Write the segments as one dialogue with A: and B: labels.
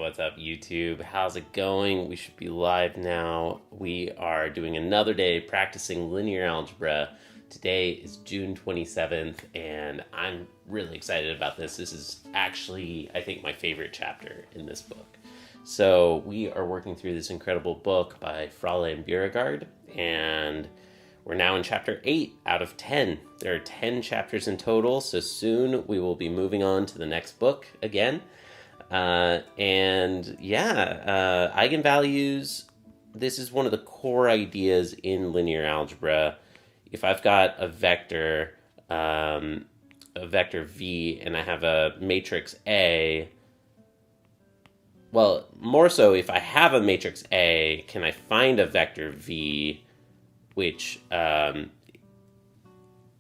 A: what's up, YouTube? How's it going? We should be live now. We are doing another day practicing linear algebra. Today is June 27th, and I'm really excited about this. This is actually, I think, my favorite chapter in this book. So we are working through this incredible book by Fraleigh and Beauregard, and we're now in chapter 8 out of 10. There are 10 chapters in total, so soon we will be moving on to the next book again. Eigenvalues, this is one of the core ideas in linear algebra. If I've got a vector V, and I have a matrix A, well, more so, if I have a matrix A, can I find a vector V, which,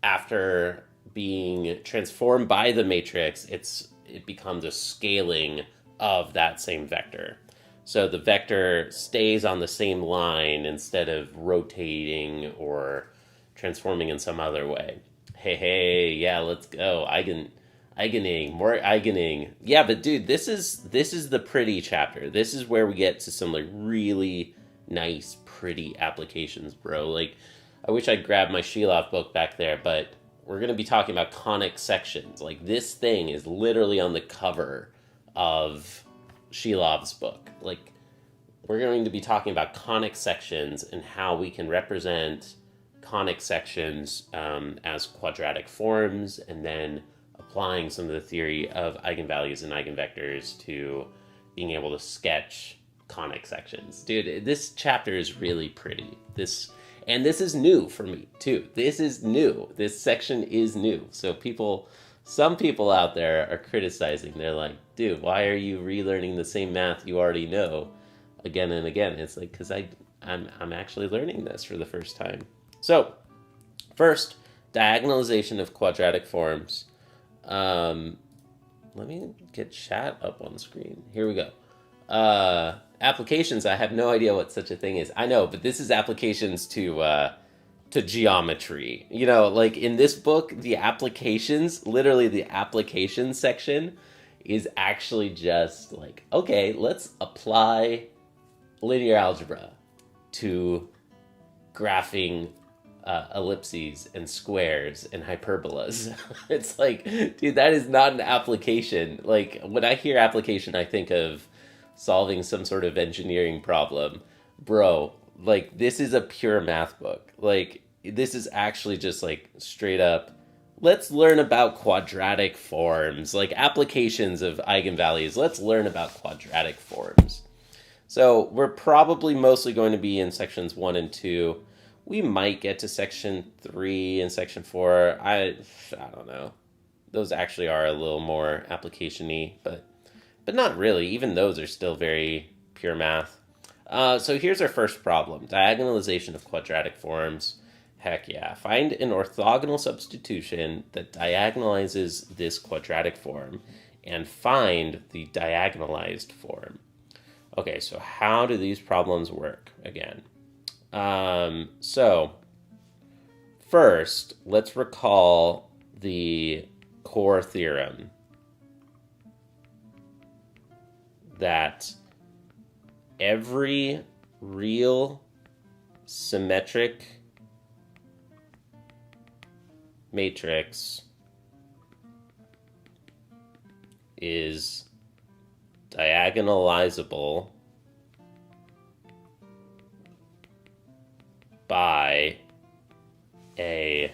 A: after being transformed by the matrix, it becomes a scaling of that same vector. So the vector stays on the same line instead of rotating or transforming in some other way. Yeah, let's go. Eigening, more eigening. Yeah, but dude, this is the pretty chapter. This is where we get to some like really nice, pretty applications, bro. Like, I wish I'd grabbed my Shilov book back there, but we're going to be talking about conic sections. Like, this thing is literally on the cover of Shilov's book. Like, we're going to be talking about conic sections and how we can represent conic sections as quadratic forms, and then applying some of the theory of eigenvalues and eigenvectors to being able to sketch conic sections. Dude, this chapter is really pretty. And this is new for me, too. This is new. This section is new. So some people out there are criticizing. They're like, dude, why are you relearning the same math you already know again and again? It's like, because I'm actually learning this for the first time. So, first, diagonalization of quadratic forms. Let me get chat up on the screen. Here we go. Applications, I have no idea what such a thing is. I know, but this is applications to geometry. You know, like in this book, the applications, literally the applications section is actually just like, okay, let's apply linear algebra to graphing ellipses and squares and hyperbolas. It's like, dude, that is not an application. Like, when I hear application, I think of solving some sort of engineering problem. Bro, like, this is a pure math book. Like, this is actually just like straight up, let's learn about quadratic forms, like applications of eigenvalues. Let's learn about quadratic forms. So we're probably mostly going to be in sections 1 and 2. We might get to section 3 and section 4. I don't know. Those actually are a little more application-y, but not really. Even those are still very pure math. So here's our first problem. Diagonalization of quadratic forms. Heck yeah. Find an orthogonal substitution that diagonalizes this quadratic form and find the diagonalized form. Okay, so how do these problems work again? So first, let's recall the core theorem that every real symmetric matrix is diagonalizable by a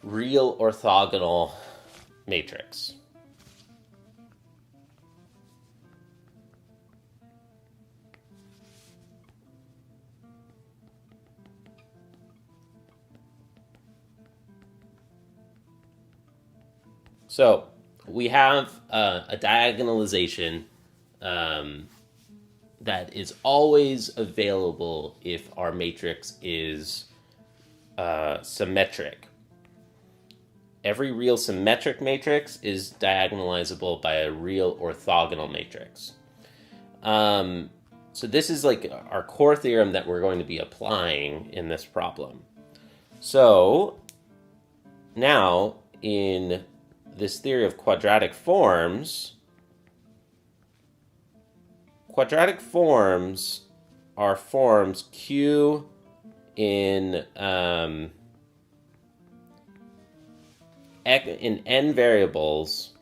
A: real orthogonal matrix. So we have a diagonalization that is always available if our matrix is symmetric. Every real symmetric matrix is diagonalizable by a real orthogonal matrix. So this is like our core theorem that we're going to be applying in this problem. So now in this theory of quadratic forms, quadratic forms are forms Q in n variables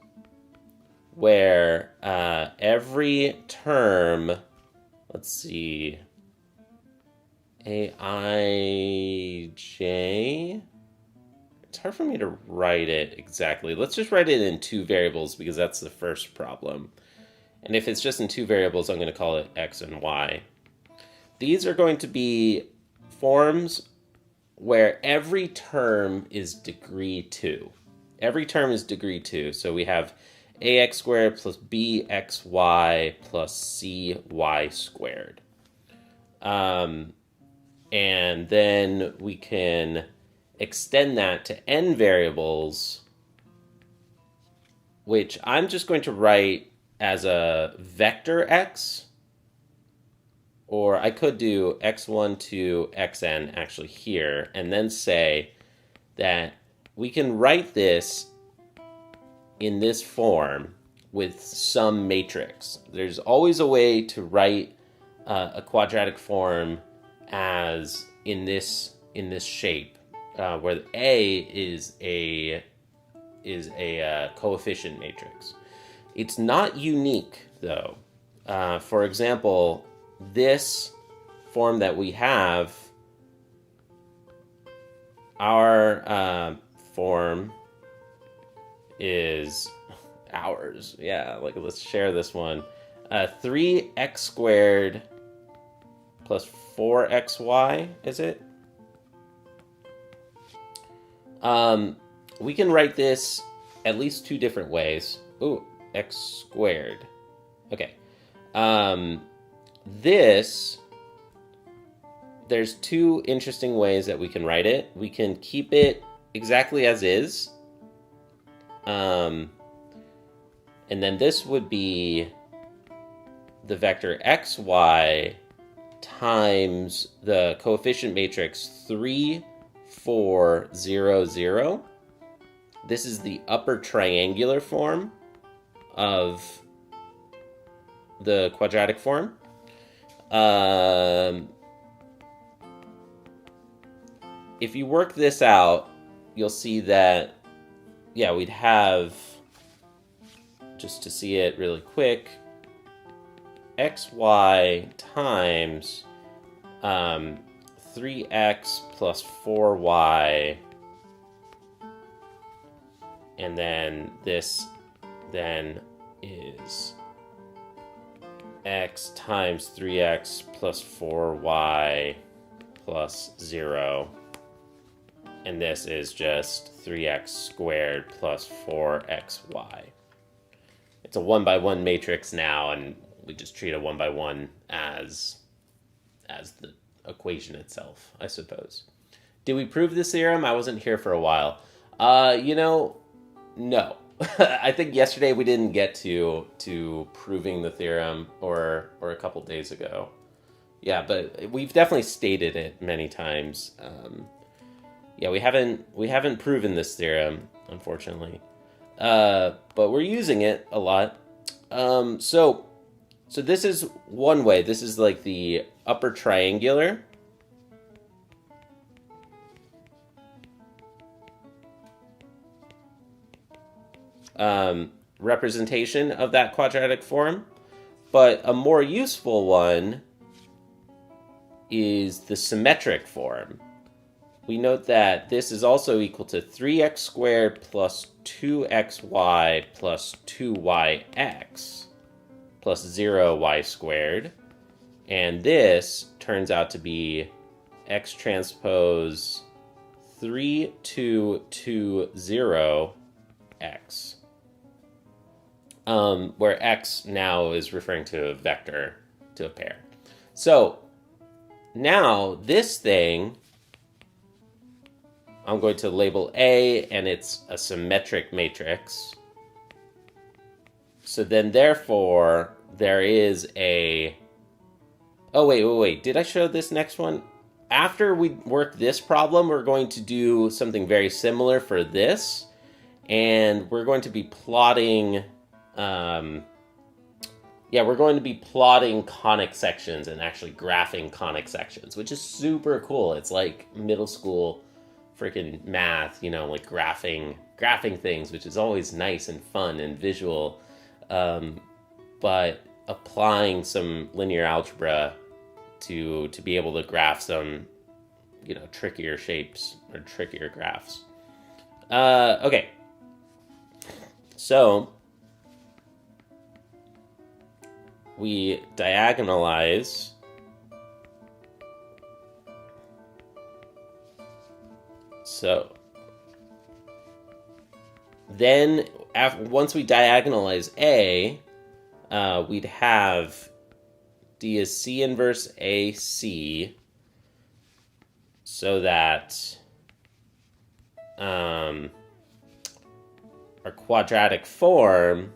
A: where every term, let's see, Aij, it's hard for me to write it exactly. Let's just write it in two variables because that's the first problem. And if it's just in two variables, I'm going to call it x and y. These are going to be forms where every term is degree 2. Every term is degree 2. So we have ax squared plus bxy plus cy squared. And then we can extend that to n variables, which I'm just going to write as a vector x, or I could do x1 to xn actually here, and then say that we can write this in this form with some matrix. There's always a way to write a quadratic form as in this shape, where A is a coefficient matrix. It's not unique though. For example, this form that we have, our form is ours. Yeah, like let's share this one. 3x squared plus 4xy, is it? We can write this at least two different ways. Ooh, x squared. Okay. There's two interesting ways that we can write it. We can keep it exactly as is. And then this would be the vector xy times the coefficient matrix 3, 4, 0, 0. This is the upper triangular form of the quadratic form. If you work this out, you'll see that, yeah, we'd have, just to see it really quick, xy times 3x plus 4y, and then this then is x times 3x plus 4y plus 0. And this is just 3x squared plus 4xy. It's a 1-by-1 matrix now, and we just treat a 1-by-1 as the equation itself, I suppose. Did we prove this theorem? I wasn't here for a while. No. I think yesterday we didn't get to proving the theorem, or a couple days ago. Yeah, but we've definitely stated it many times. Yeah, we haven't proven this theorem, unfortunately, but we're using it a lot. So this is one way. This is like the upper triangular. Representation of that quadratic form, but a more useful one is the symmetric form. We note that this is also equal to 3x squared plus 2xy plus 2yx plus 0y squared. And this turns out to be x transpose 3, 2, 2, 0, x. Where x now is referring to a vector, to a pair. So now this thing, I'm going to label A, and it's a symmetric matrix. So then therefore there is a... Oh, wait. Did I show this next one? After we work this problem, we're going to do something very similar for this. And we're going to be plotting, Yeah, we're going to be plotting conic sections and actually graphing conic sections, which is super cool. It's like middle school freaking math, like graphing things, which is always nice and fun and visual. But applying some linear algebra to be able to graph some, trickier shapes or trickier graphs. Okay. So we diagonalize so then once we diagonalize A, we'd have D is C inverse AC, so that our quadratic form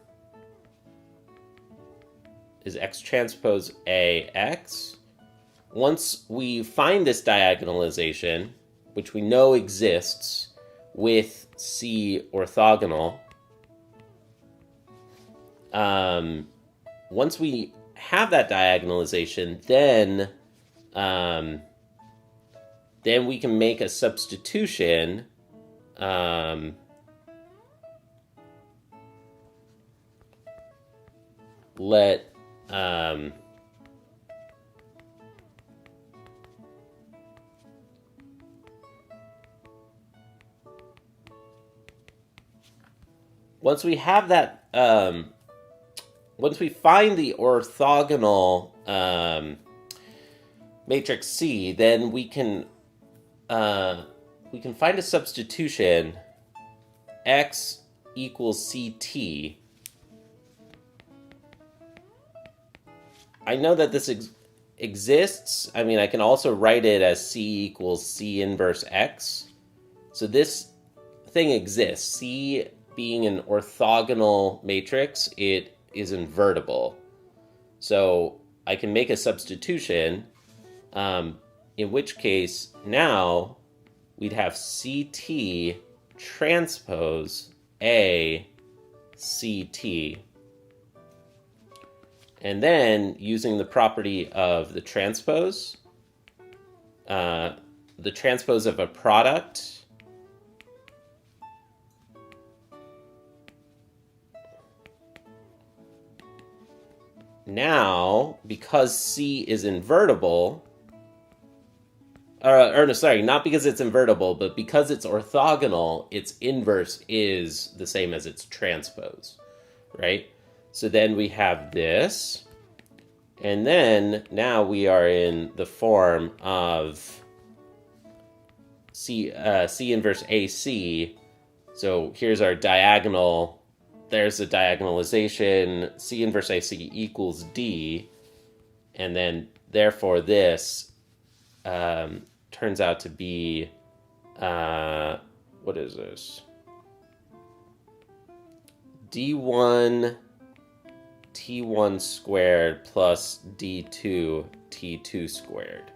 A: is X transpose AX. Once we find this diagonalization, which we know exists with C orthogonal, once we have that diagonalization, then we can make a substitution once we have that, once we find the orthogonal matrix C, then we can find a substitution X equals CT. I know that this exists. I mean, I can also write it as C equals C inverse X. So this thing exists. C being an orthogonal matrix, it is invertible. So I can make a substitution, in which case now we'd have CT transpose A CT. And then, using the property of the transpose of a product now, because C is invertible, not because it's invertible, but because it's orthogonal, its inverse is the same as its transpose, right? So then we have this, and then now we are in the form of C inverse AC. So here's our diagonal. There's the diagonalization. C inverse AC equals D, and then therefore this turns out to be what is this? D1 T1 squared plus D2 T2 squared.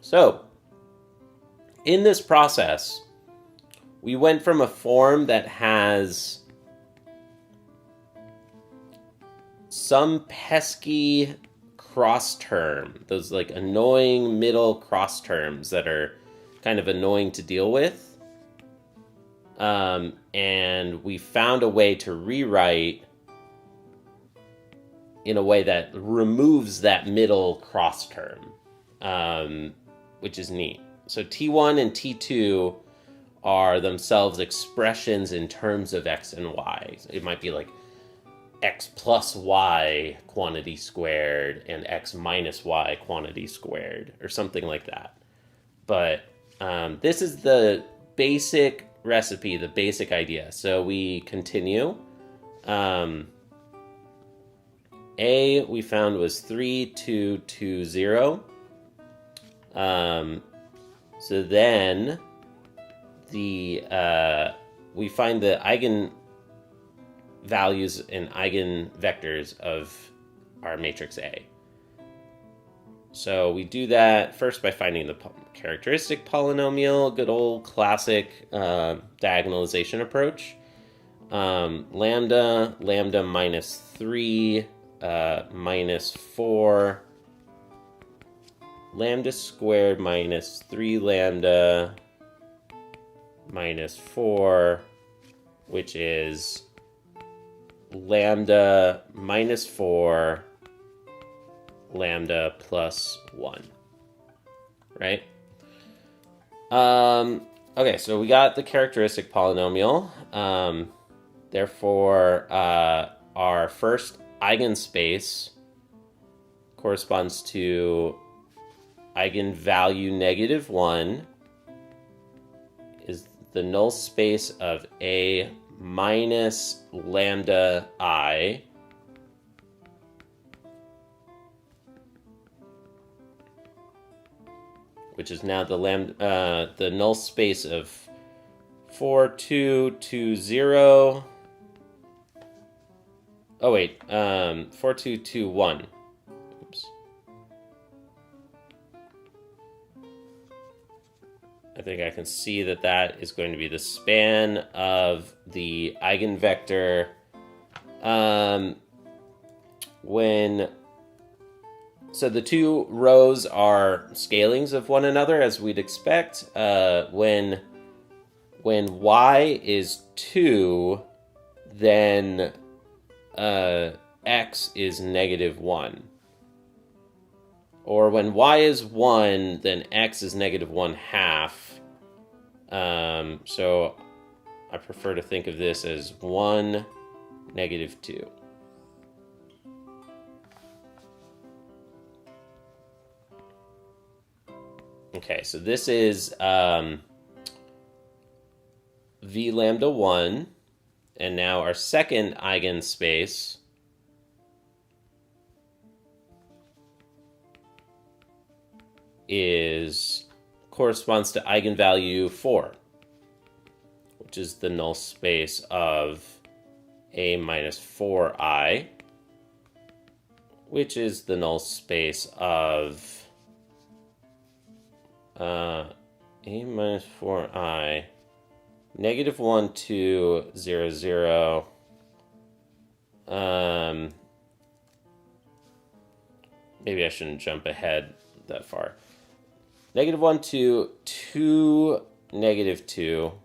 A: So, in this process, we went from a form that has some pesky cross term, those like annoying middle cross terms that are kind of annoying to deal with. And we found a way to rewrite in a way that removes that middle cross term, which is neat. So T1 and T2 are themselves expressions in terms of X and Y. It might be like X plus Y quantity squared and X minus Y quantity squared, or something like that. But this is the basic recipe, the basic idea. So we continue. A we found was 3, 2, 2, 0. So then we find the eigenvalues and eigenvectors of our matrix A. So we do that first by finding the characteristic polynomial, good old classic diagonalization approach. lambda minus 3 minus 4, lambda squared minus 3 lambda minus 4, which is lambda minus 4 lambda plus 1, right? Okay, so we got the characteristic polynomial. Therefore, our first eigenspace corresponds to eigenvalue -1 is the null space of A minus lambda I, which is now the null space of 4, 2, 2, 0. Oh wait, 4, 2, 2, 1. Oops. I think I can see that that is going to be the span of the eigenvector so the two rows are scalings of one another, as we'd expect. When y is 2, then x is -1. Or when y is 1, then x is -1/2. So I prefer to think of this as 1, -2. Okay, so this is v lambda 1, and now our second eigenspace corresponds to eigenvalue 4, which is the null space of A minus 4I, which is the null space of A minus 4I, -1, 2, 0, 0. Maybe I shouldn't jump ahead that far. -1, 2, 2, -2.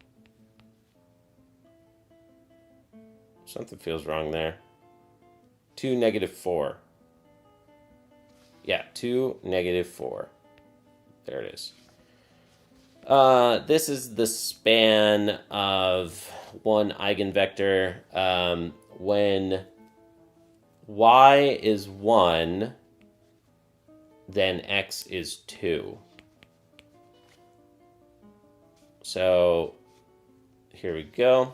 A: Something feels wrong there. 2, -4. Yeah, 2, -4. There it is. This is the span of one eigenvector. When y is 1, then x is 2. So here we go.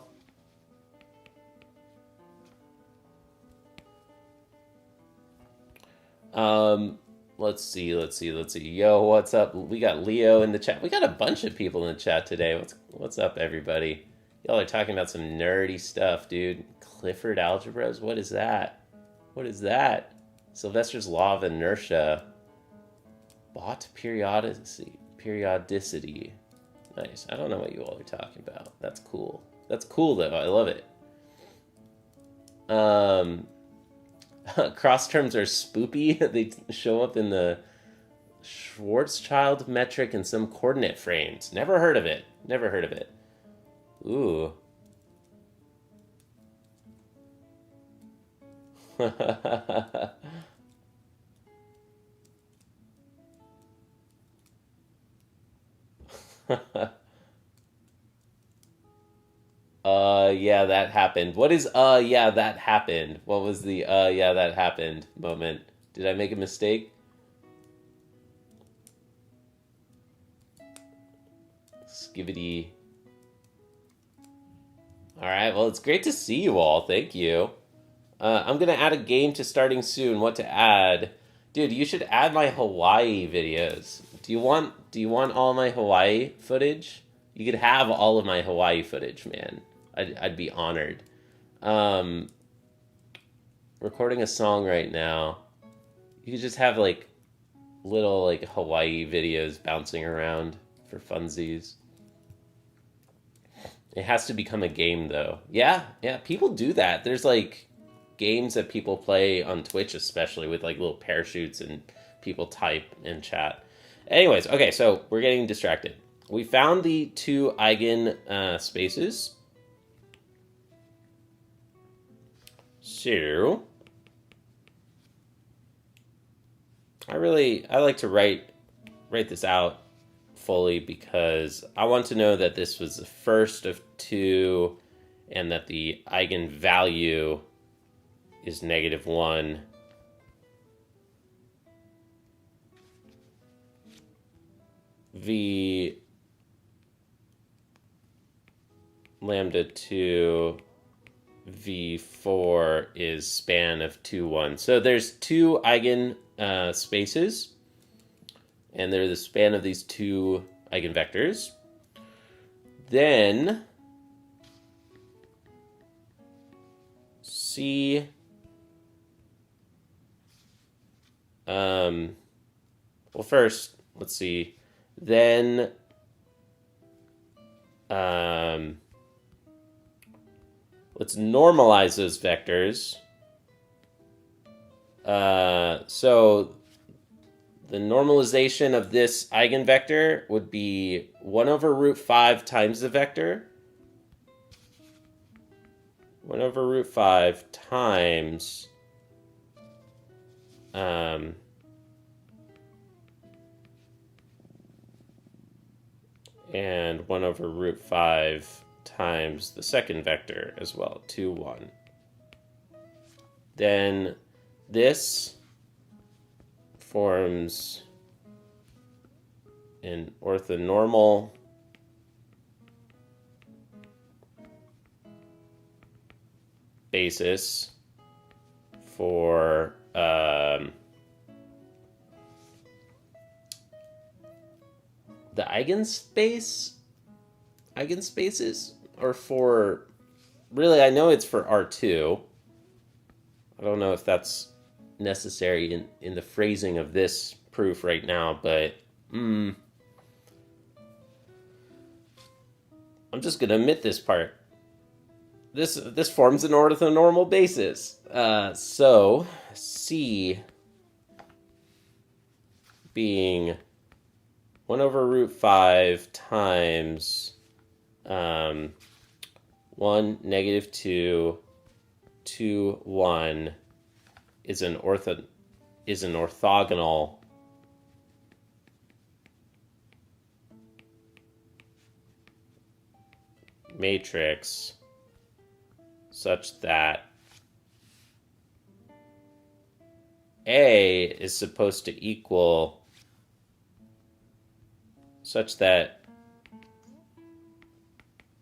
A: Let's see. Yo, what's up? We got Leo in the chat. We got a bunch of people in the chat today. What's up, everybody? Y'all are talking about some nerdy stuff, dude. Clifford algebras? What is that? What is that? Sylvester's law of inertia. Bot periodicity. Nice. I don't know what you all are talking about. That's cool. That's cool, though. I love it. Cross terms are spoopy. They show up in the Schwarzschild metric and some coordinate frames. Never heard of it. Never heard of it. Ooh. Yeah, that happened. What is yeah, that happened? What was the yeah, that happened moment? Did I make a mistake? Skibbity. Alright, well, it's great to see you all. Thank you. I'm gonna add a game to starting soon. What to add? Dude, you should add my Hawaii videos. Do you want all my Hawaii footage? You could have all of my Hawaii footage, man. I'd be honored. Recording a song right now. You could just have like little like Hawaii videos bouncing around for funsies. It has to become a game, though. Yeah, yeah, people do that. There's like games that people play on Twitch, especially with like little parachutes and people type in chat. Anyways, okay, so we're getting distracted. We found the two eigen spaces. So I like to write this out fully because I want to know that this was the first of two and that the eigenvalue is -1. V lambda 2 V4 is span of 2, 1. So there's two eigen spaces, and they're the span of these two eigenvectors. Then C well, first, let's see. Then let's normalize those vectors. So the normalization of this eigenvector would be 1 over root 5 times the vector. 1 over root 5 times and 1 over root 5 times the second vector as well, 2, 1. Then this forms an orthonormal basis for the eigenspaces, or for, really, I know it's for R2. I don't know if that's necessary in the phrasing of this proof right now, but I'm just going to omit this part. This forms an orthonormal basis. So C being 1 over root 5 times 1, -2, 2, 1 is an orthogonal matrix such that A is supposed to equal such that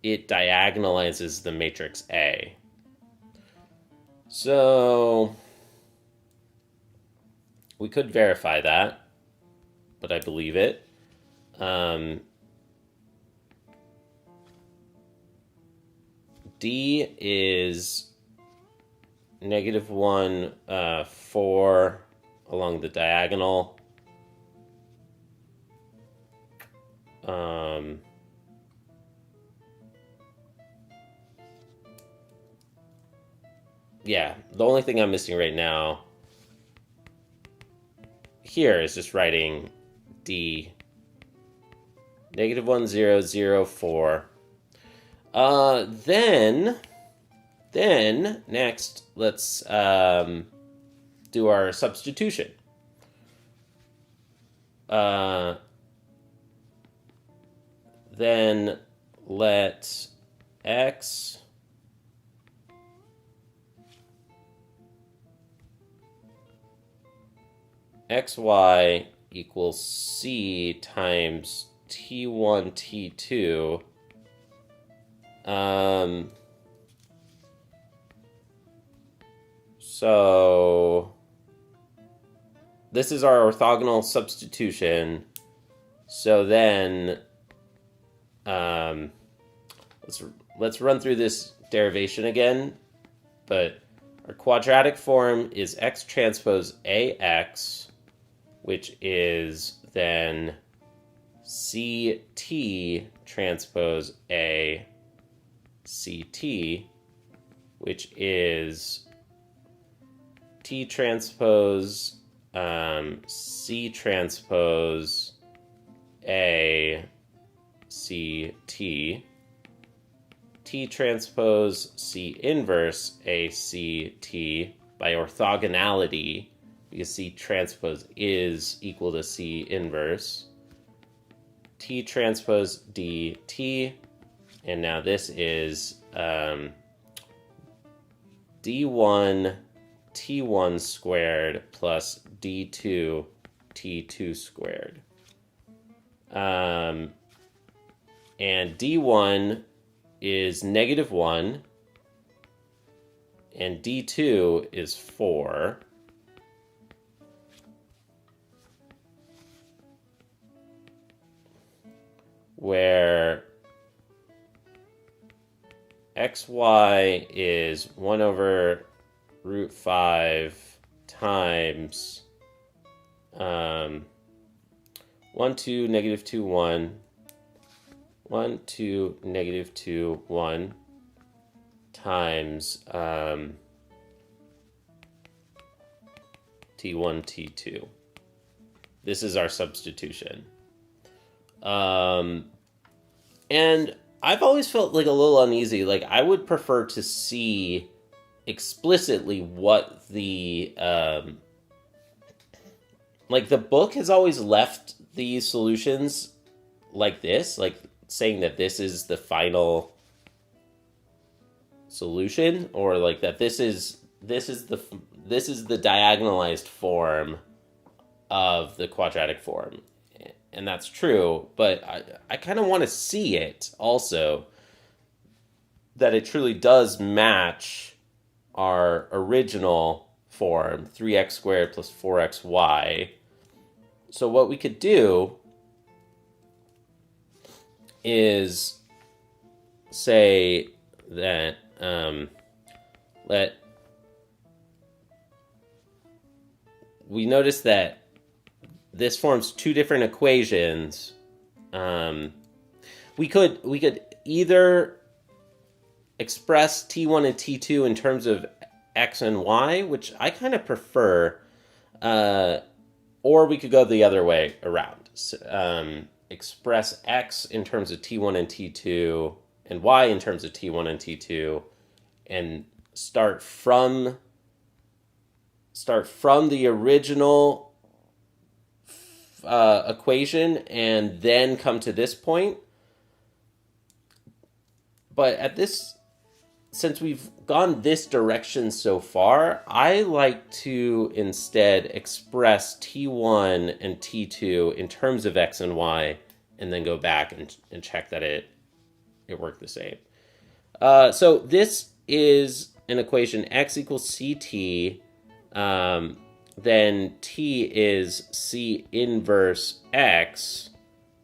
A: it diagonalizes the matrix A. So we could verify that, but I believe it. D is -1, 4 along the diagonal. Yeah, the only thing I'm missing right now here is just writing D -1, 0, 0, 4. Then next, let's do our substitution. Then let x xy equals c times t1, t2. So this is our orthogonal substitution. So then let's run through this derivation again. But our quadratic form is x transpose ax, which is then ct transpose a CT, which is T transpose C transpose A CT, T transpose C inverse A CT by orthogonality, because C transpose is equal to C inverse, T transpose DT, and now this is D1 T1 squared plus D2 T2 squared. And D1 is -1, and D2 is 4. Where xy is 1 over root 5 times 1, 2, -2, 1, 1, 2, -2, 1 times T1, T2. This is our substitution. And I've always felt like a little uneasy. Like, I would prefer to see explicitly what the like, the book has always left these solutions like this, like saying that this is the final solution, or like that this is the diagonalized form of the quadratic form. And that's true, but I kind of want to see it also, that it truly does match our original form, 3x squared plus 4xy. So what we could do is say that we notice that this forms two different equations. We could either express T1 and T2 in terms of x and y, which I kind of prefer, or we could go the other way around. Express x in terms of T1 and T2, and y in terms of T1 and T2, and start from the original equation and then come to this point. But since we've gone this direction so far, I like to instead express T1 and T2 in terms of x and y, and then go back and check that it worked the same. So this is an equation: x equals CT, then T is C inverse X,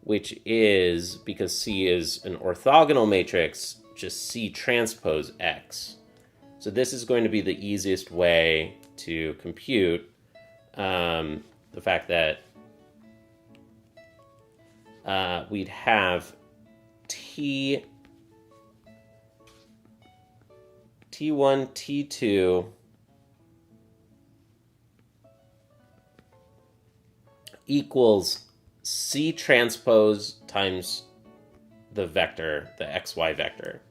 A: which is, because C is an orthogonal matrix, just C transpose X. So this is going to be the easiest way to compute the fact that we'd have T1, T2 equals C transpose times the vector, the xy vector.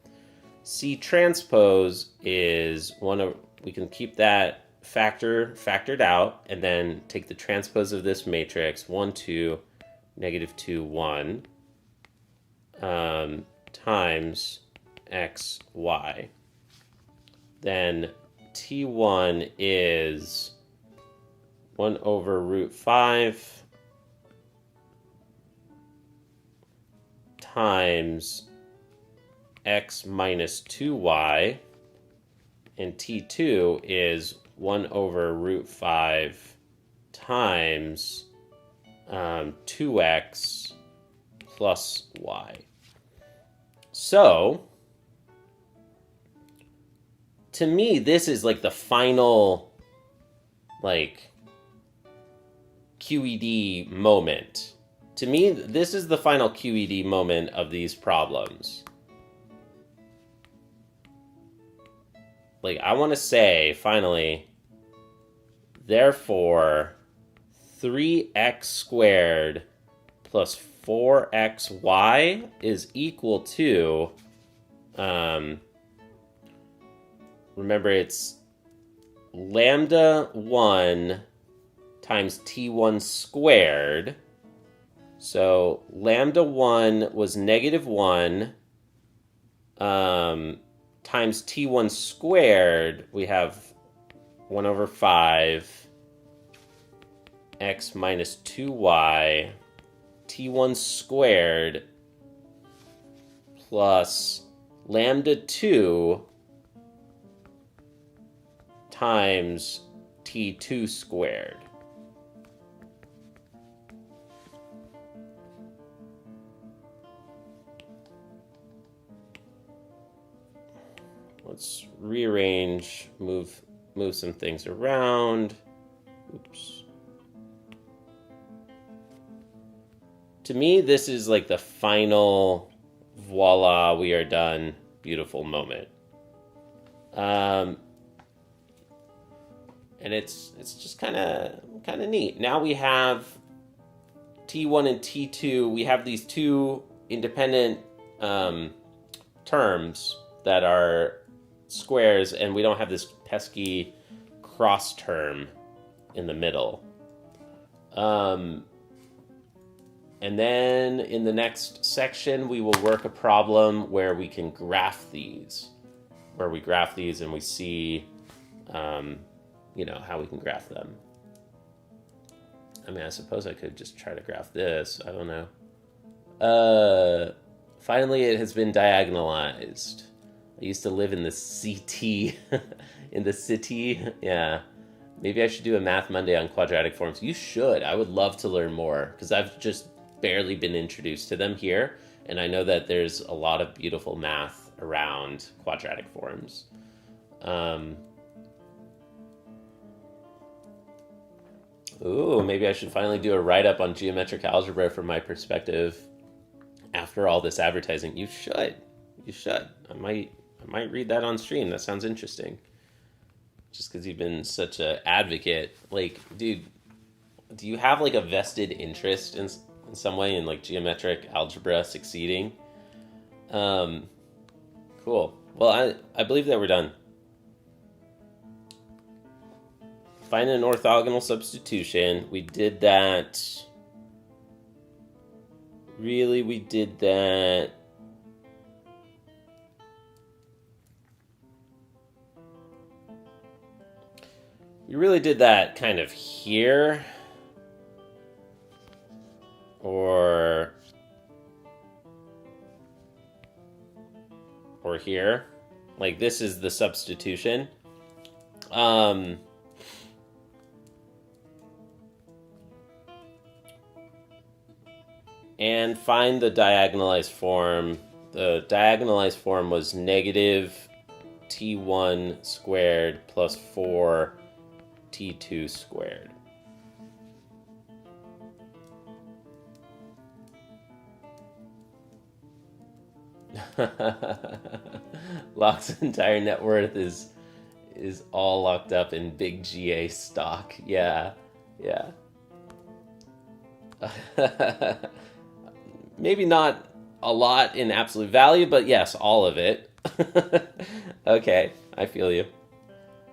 A: C transpose is we can keep that factored out, and then take the transpose of this matrix, 1, 2, -2, 1, times xy. Then T1 is 1 over root 5 times x minus 2y, and T2 is 1 over root 5 times 2x plus y. So, to me, this is like the final, like, QED moment. To me, this is the final QED moment of these problems. like, I want to say, finally, therefore, 3x squared plus 4xy is equal to, remember, it's lambda 1 times t1 squared. So lambda 1 was -1 times t1 squared. We have 1 over 5 x minus 2y t1 squared plus lambda 2 times t2 squared. Let's rearrange, move some things around. Oops. To me, this is like the final, voila, we are done, beautiful moment. And it's just kind of neat. Now we have T1 and T2. We have these two independent terms that are squares, and we don't have this pesky cross term in the middle. And then in the next section, we will work a problem where we can graph these, and we see, how we can graph them. I mean, I suppose I could just try to graph this. I don't know. Finally, it has been diagonalized. I used to live in the CT, in the city. Yeah. Maybe I should do a Math Monday on quadratic forms. You should. I would love to learn more, because I've just barely been introduced to them here, and I know that there's a lot of beautiful math around quadratic forms. Ooh, maybe I should finally do a write-up on geometric algebra from my perspective after all this advertising. You should. I might read that on stream. That sounds interesting. Just because you've been such an advocate. Like, dude, do you have like a vested interest in some way in like geometric algebra succeeding? Cool. Well, I believe that we're done. Find an orthogonal substitution. We did that. Really, we did that. We really did that kind of here. Or here. Like, this is the substitution. And find the diagonalized form. The diagonalized form was negative t1 squared plus 4 t2 squared. Locke's entire net worth is all locked up in big GA stock. Yeah. Maybe not a lot in absolute value, but yes, all of it. Okay, I feel you.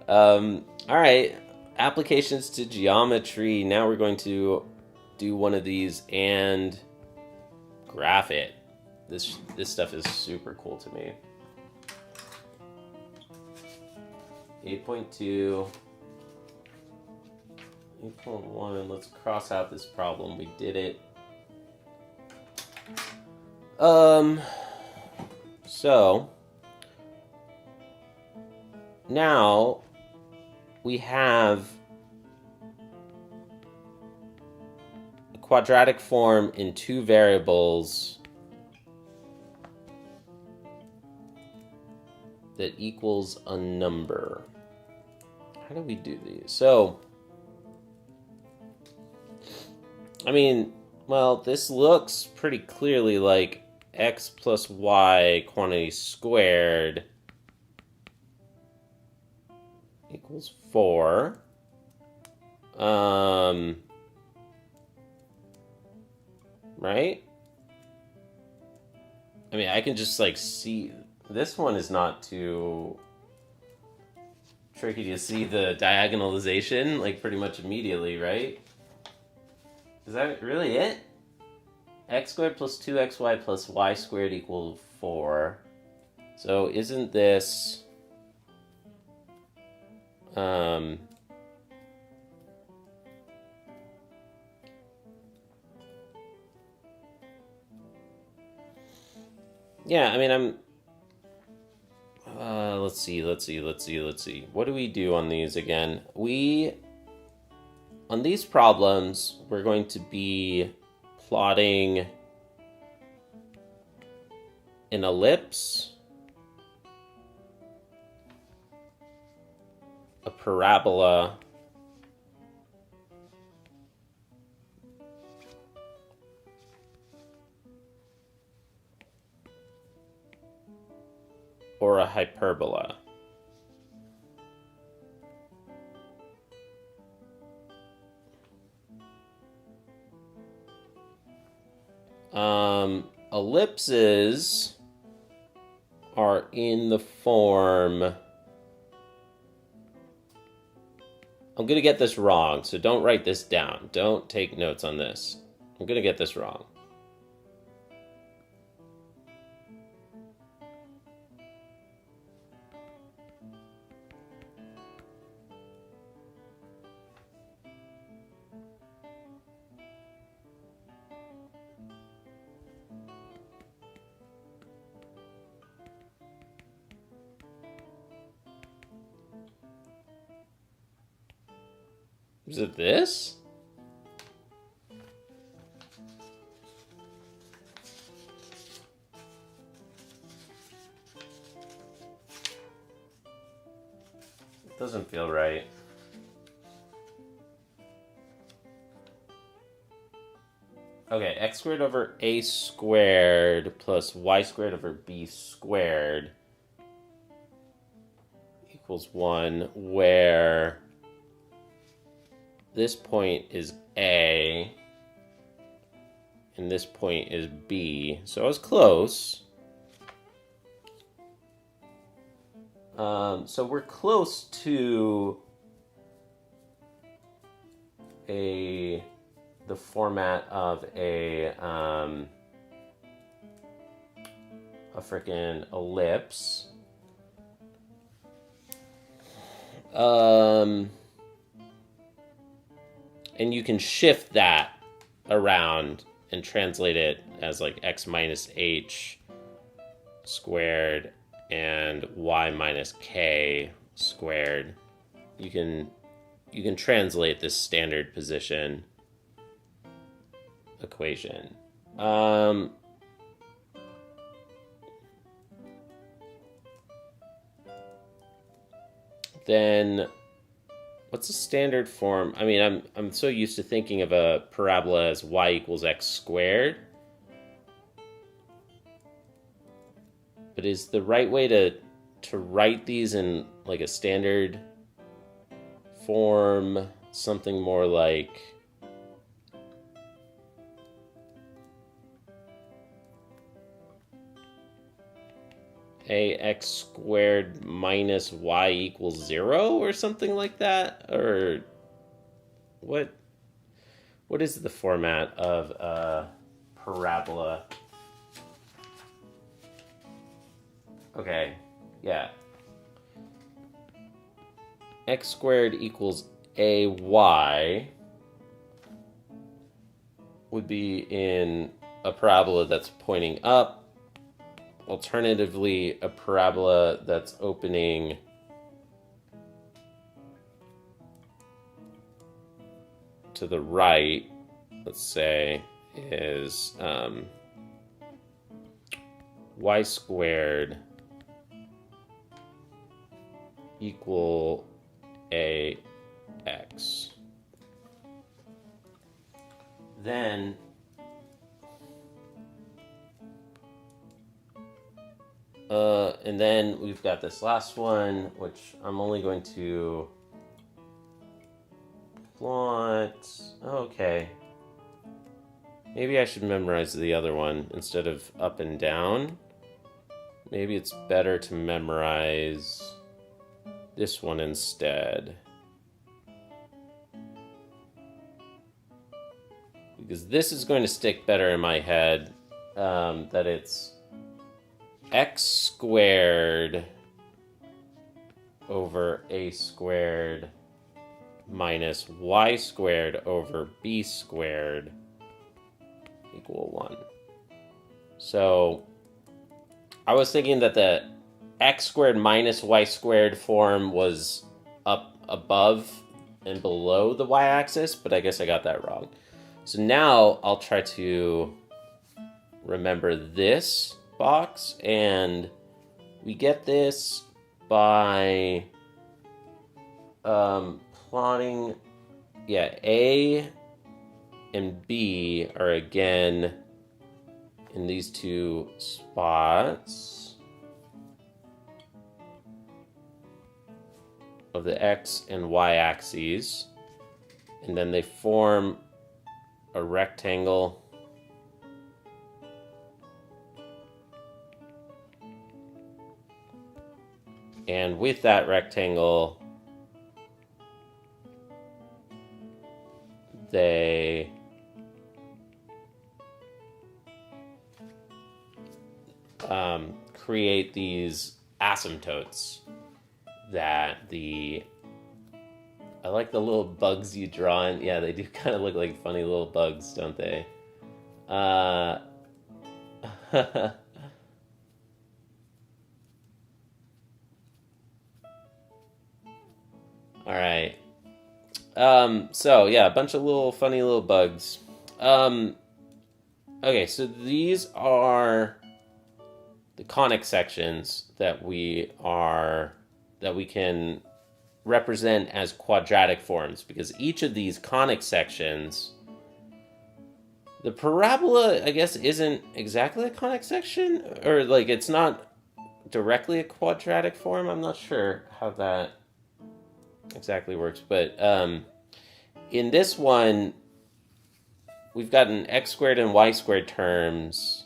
A: All right, applications to geometry. Now we're going to do one of these and graph it. This stuff is super cool to me. 8.2, 8.1, let's cross out this problem. We did it. So now we have a quadratic form in two variables that equals a number. How do we do these? So, I mean, well, this looks pretty clearly like x plus y quantity squared equals 4. Right? I mean, I can just like see, this one is not too tricky to see the diagonalization like pretty much immediately, right? Is that really it? X squared plus 2xy plus y squared equals 4. So isn't this yeah, I mean, I'm let's see. What do we do on these again? On these problems, we're going to be plotting an ellipse, a parabola, or a hyperbola. Ellipses are in the form... I'm going to get this wrong, so don't write this down. Don't take notes on this. I'm going to get this wrong. Is it this? It doesn't feel right. Okay, x squared over a squared plus y squared over b squared equals 1, where this point is A, and this point is B. So I was close. So we're close to the format of a frickin' ellipse. And you can shift that around and translate it as like x minus h squared and y minus k squared. You can translate this standard position equation. Then what's the standard form? I mean, I'm so used to thinking of a parabola as y equals x squared. But is the right way to write these in like a standard form something more like ax squared minus y equals 0 or something like that? Or what is the format of a parabola? Okay, yeah. X squared equals ay would be in a parabola that's pointing up. Alternatively, a parabola that's opening to the right, let's say, is y squared equal ax. Then And then we've got this last one, which I'm only going to plot. Okay. Maybe I should memorize the other one instead of up and down. Maybe it's better to memorize this one instead. Because this is going to stick better in my head, that it's x squared over a squared minus y squared over b squared equal 1. So I was thinking that the x squared minus y squared form was up above and below the y-axis, but I guess I got that wrong. So now I'll try to remember this box, and we get this by plotting, A and B are again in these two spots of the x and y axes, and then they form a rectangle and with that rectangle they create these asymptotes that I like the little bugs you draw in. Yeah, they do kind of look like funny little bugs, don't they? All right. So yeah, a bunch of little funny little bugs. Okay, so these are the conic sections that we can represent as quadratic forms, because each of these conic sections, the parabola, I guess, isn't exactly a conic section, or like it's not directly a quadratic form. I'm not sure how that exactly works, but in this one, we've gotten x squared and y squared terms.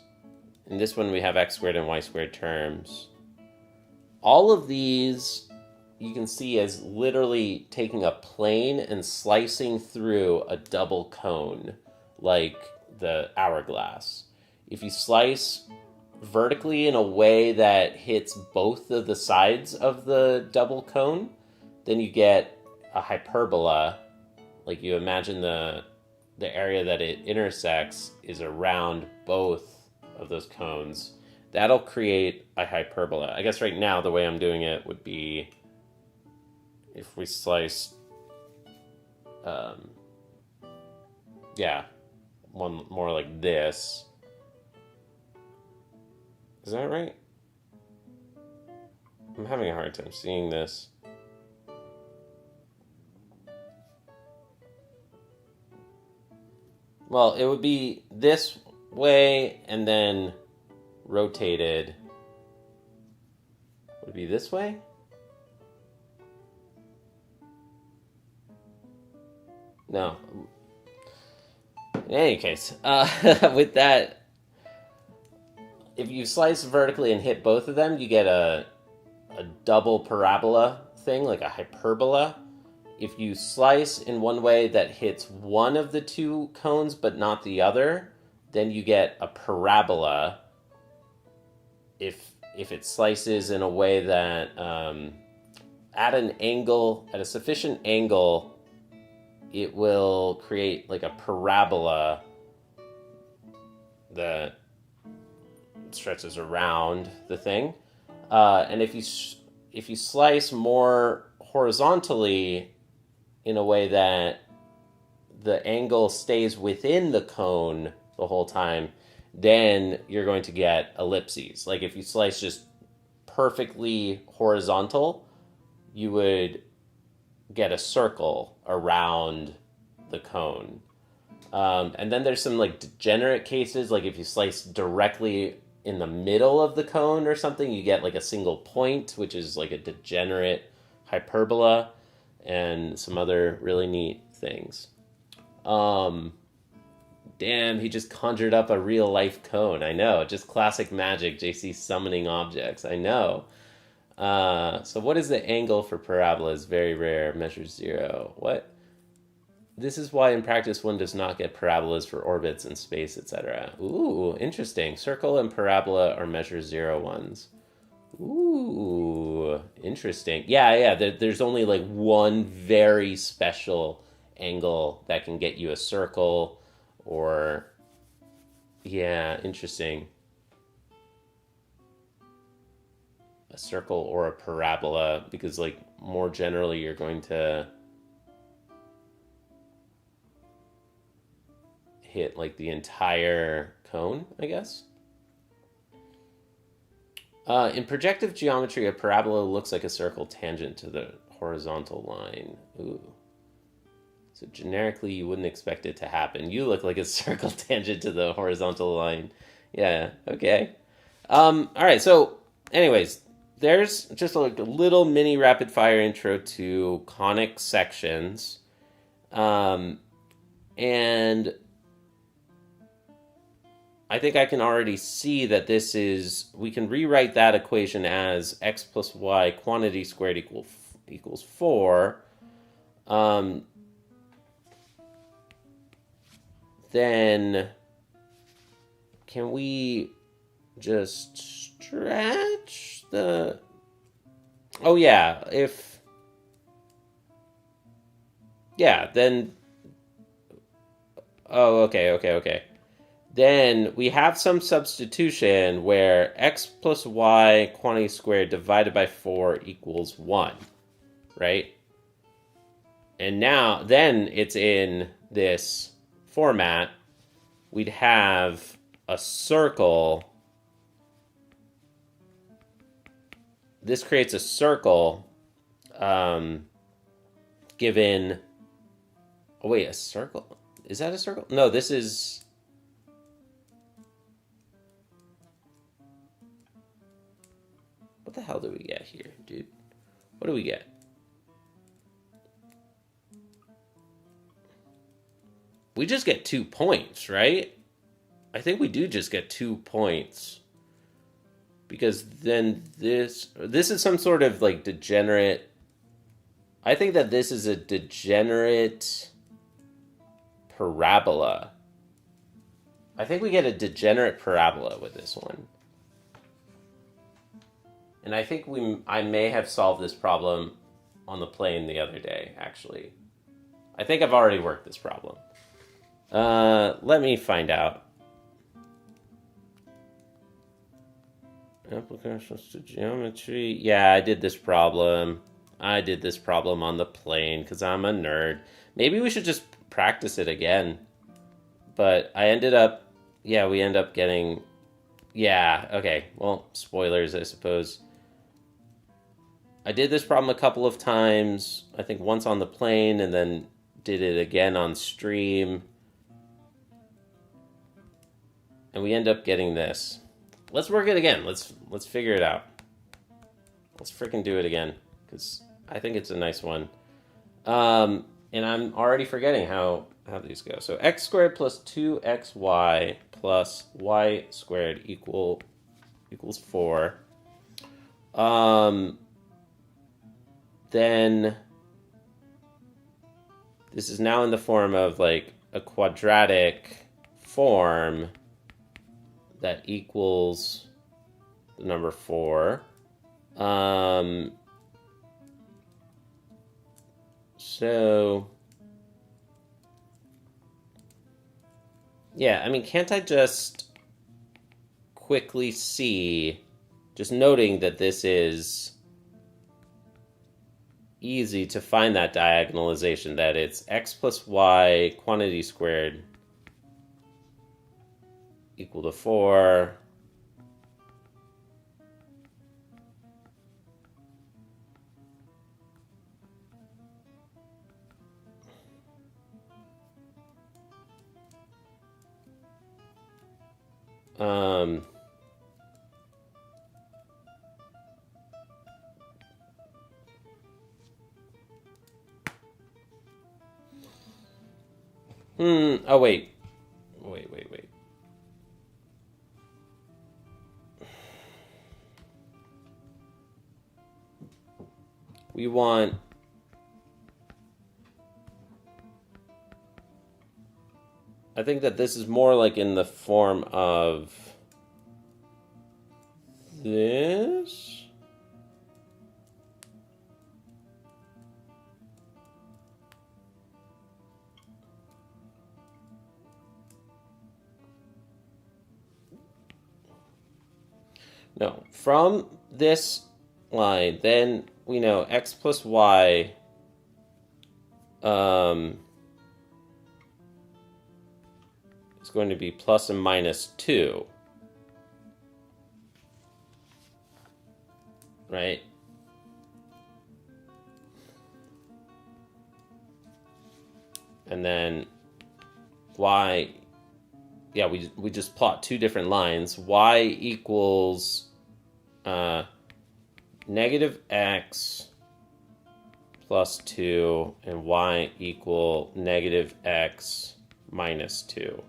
A: In this one, we have x squared and y squared terms. All of these you can see as literally taking a plane and slicing through a double cone, like the hourglass. If you slice vertically in a way that hits both of the sides of the double cone, then you get a hyperbola. Like, you imagine the area that it intersects is around both of those cones. That'll create a hyperbola. I guess right now the way I'm doing it would be if we slice, one more like this. Is that right? I'm having a hard time seeing this. Well, it would be this way and then rotated. Would it be this way? No. In any case, with that, if you slice vertically and hit both of them, you get a double parabola thing, like a hyperbola. If you slice in one way that hits one of the two cones but not the other, then you get a parabola. If it slices in a way that at a sufficient angle, it will create like a parabola that stretches around the thing. And if you slice more horizontally in a way that the angle stays within the cone the whole time, then you're going to get ellipses. Like, if you slice just perfectly horizontal, you would get a circle around the cone. And then there's some like degenerate cases, like if you slice directly in the middle of the cone or something, you get like a single point, which is like a degenerate hyperbola, and some other really neat things. Um, Damn, he just conjured up a real life cone. I know, just classic magic. JC summoning objects. I know. So what is the angle for parabolas? Very rare. Measures 0. What? This is why in practice one does not get parabolas for orbits in space, etc. Ooh, interesting. Circle and parabola are measure 0 ones. Ooh, interesting. Yeah. There's only like one very special angle that can get you a circle or... Yeah, interesting. A circle or a parabola, because like more generally you're going to hit like the entire cone, I guess. In projective geometry, a parabola looks like a circle tangent to the horizontal line. Ooh. So generically, you wouldn't expect it to happen. You look like a circle tangent to the horizontal line. Yeah, okay. All right, so anyways, there's just like a little mini rapid fire intro to conic sections. And I think I can already see that this is, we can rewrite that equation as x plus y quantity squared equals 4. Then can we just stretch the... Oh yeah, if... Yeah, then... Oh, okay. Then we have some substitution where x plus y quantity squared divided by 4 equals 1, right? And now, then it's in this format. We'd have a circle. This creates a circle given... Oh, wait, a circle? Is that a circle? No, this is... What the hell do we get here, dude? What do we get? We just get 2 points, right? I think we do just get 2 points. Because then this is some sort of like degenerate... I think that this is a degenerate parabola. I think we get a degenerate parabola with this one. And I think I may have solved this problem on the plane the other day, actually. I think I've already worked this problem. Let me find out. Applications to geometry. Yeah, I did this problem. on the plane because I'm a nerd. Maybe we should just practice it again. But I ended up... Yeah, we end up getting... Yeah, okay. Well, spoilers, I suppose. I did this problem a couple of times. I think once on the plane and then did it again on stream. And we end up getting this. Let's work it again. Let's figure it out. Let's freaking do it again. Because I think it's a nice one. And I'm already forgetting how these go. So x squared plus 2xy plus y squared equals 4. Then this is now in the form of like a quadratic form that equals the number 4. So yeah, I mean, can't I just quickly see, just noting that this is easy to find that diagonalization, that it's x plus y quantity squared equal to 4. Oh, wait. Wait. We want... I think that this is more like in the form of this. No, from this line, then we know x plus y is going to be plus and minus 2. Right? And then y, yeah, we just plot two different lines. Y equals negative x plus 2, and y equal negative x minus 2.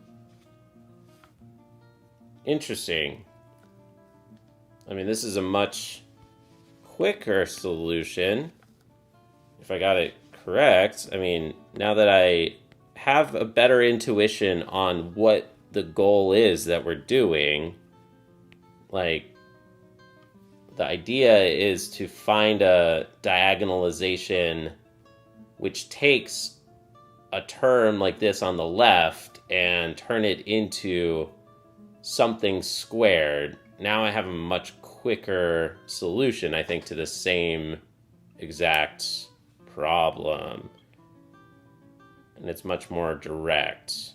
A: Interesting. I mean, this is a much quicker solution, if I got it correct. I mean, now that I have a better intuition on what the goal is that we're doing, like, the idea is to find a diagonalization which takes a term like this on the left and turn it into something squared. Now I have a much quicker solution, I think, to the same exact problem. And it's much more direct.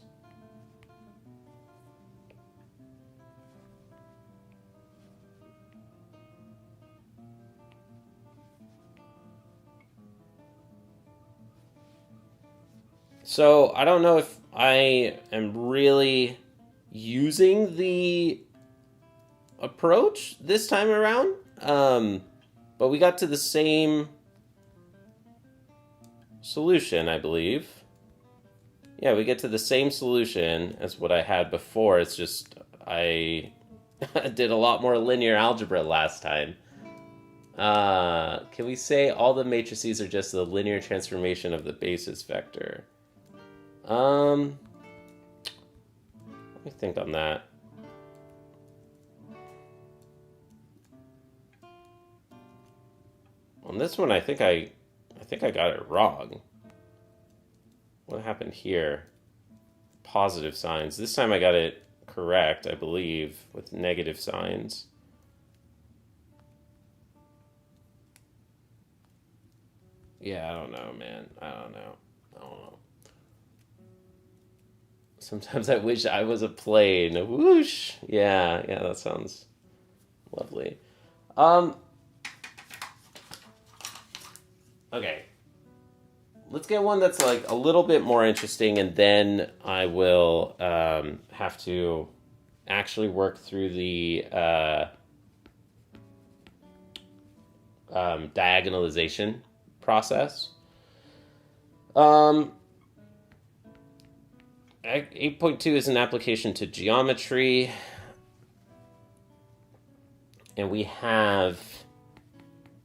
A: So I don't know if I am really using the approach this time around, but we got to the same solution, I believe. Yeah, we get to the same solution as what I had before. It's just I did a lot more linear algebra last time. Can we say all the matrices are just the linear transformation of the basis vector? Let me think on that. On this one, I think I got it wrong. What happened here? Positive signs. This time I got it correct, I believe, with negative signs. Yeah, I don't know, man. I don't know. Sometimes I wish I was a plane. Whoosh! Yeah, that sounds lovely. Okay. Let's get one that's like a little bit more interesting, and then I will have to actually work through the diagonalization process. 8.2 is an application to geometry, and we have